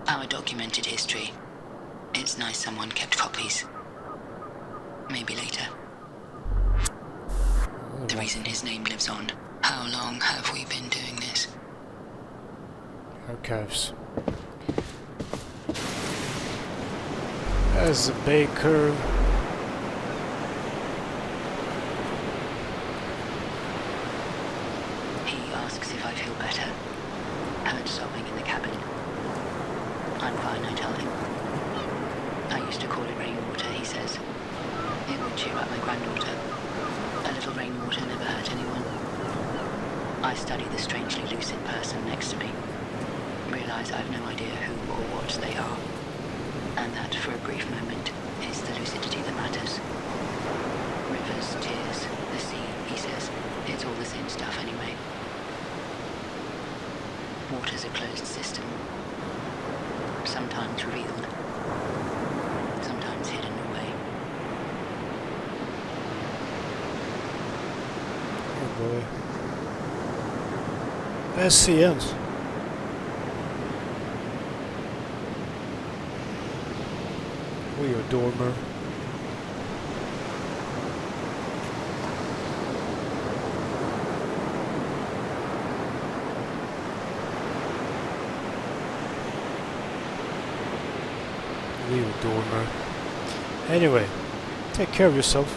Our documented history. It's nice someone kept copies. Maybe later. The reason his name lives on. How long have we been doing this? Archives. As a baker. He asks if I feel better. Heard sobbing in the cabin. I'm fine, I tell him. I used to call it rainwater, he says. It would cheer up my granddaughter. A little rainwater never hurt anyone. I study the strangely lucid person next to me. Realize I've no idea who or what they are. And that, for a brief moment, it's the lucidity that matters. Rivers, tears, the sea, he says. It's all the same stuff anyway. Water's a closed system. Sometimes revealed. Sometimes hidden away. Oh boy. SCNs. We are dormer. We are dormer. Anyway, take care of yourself.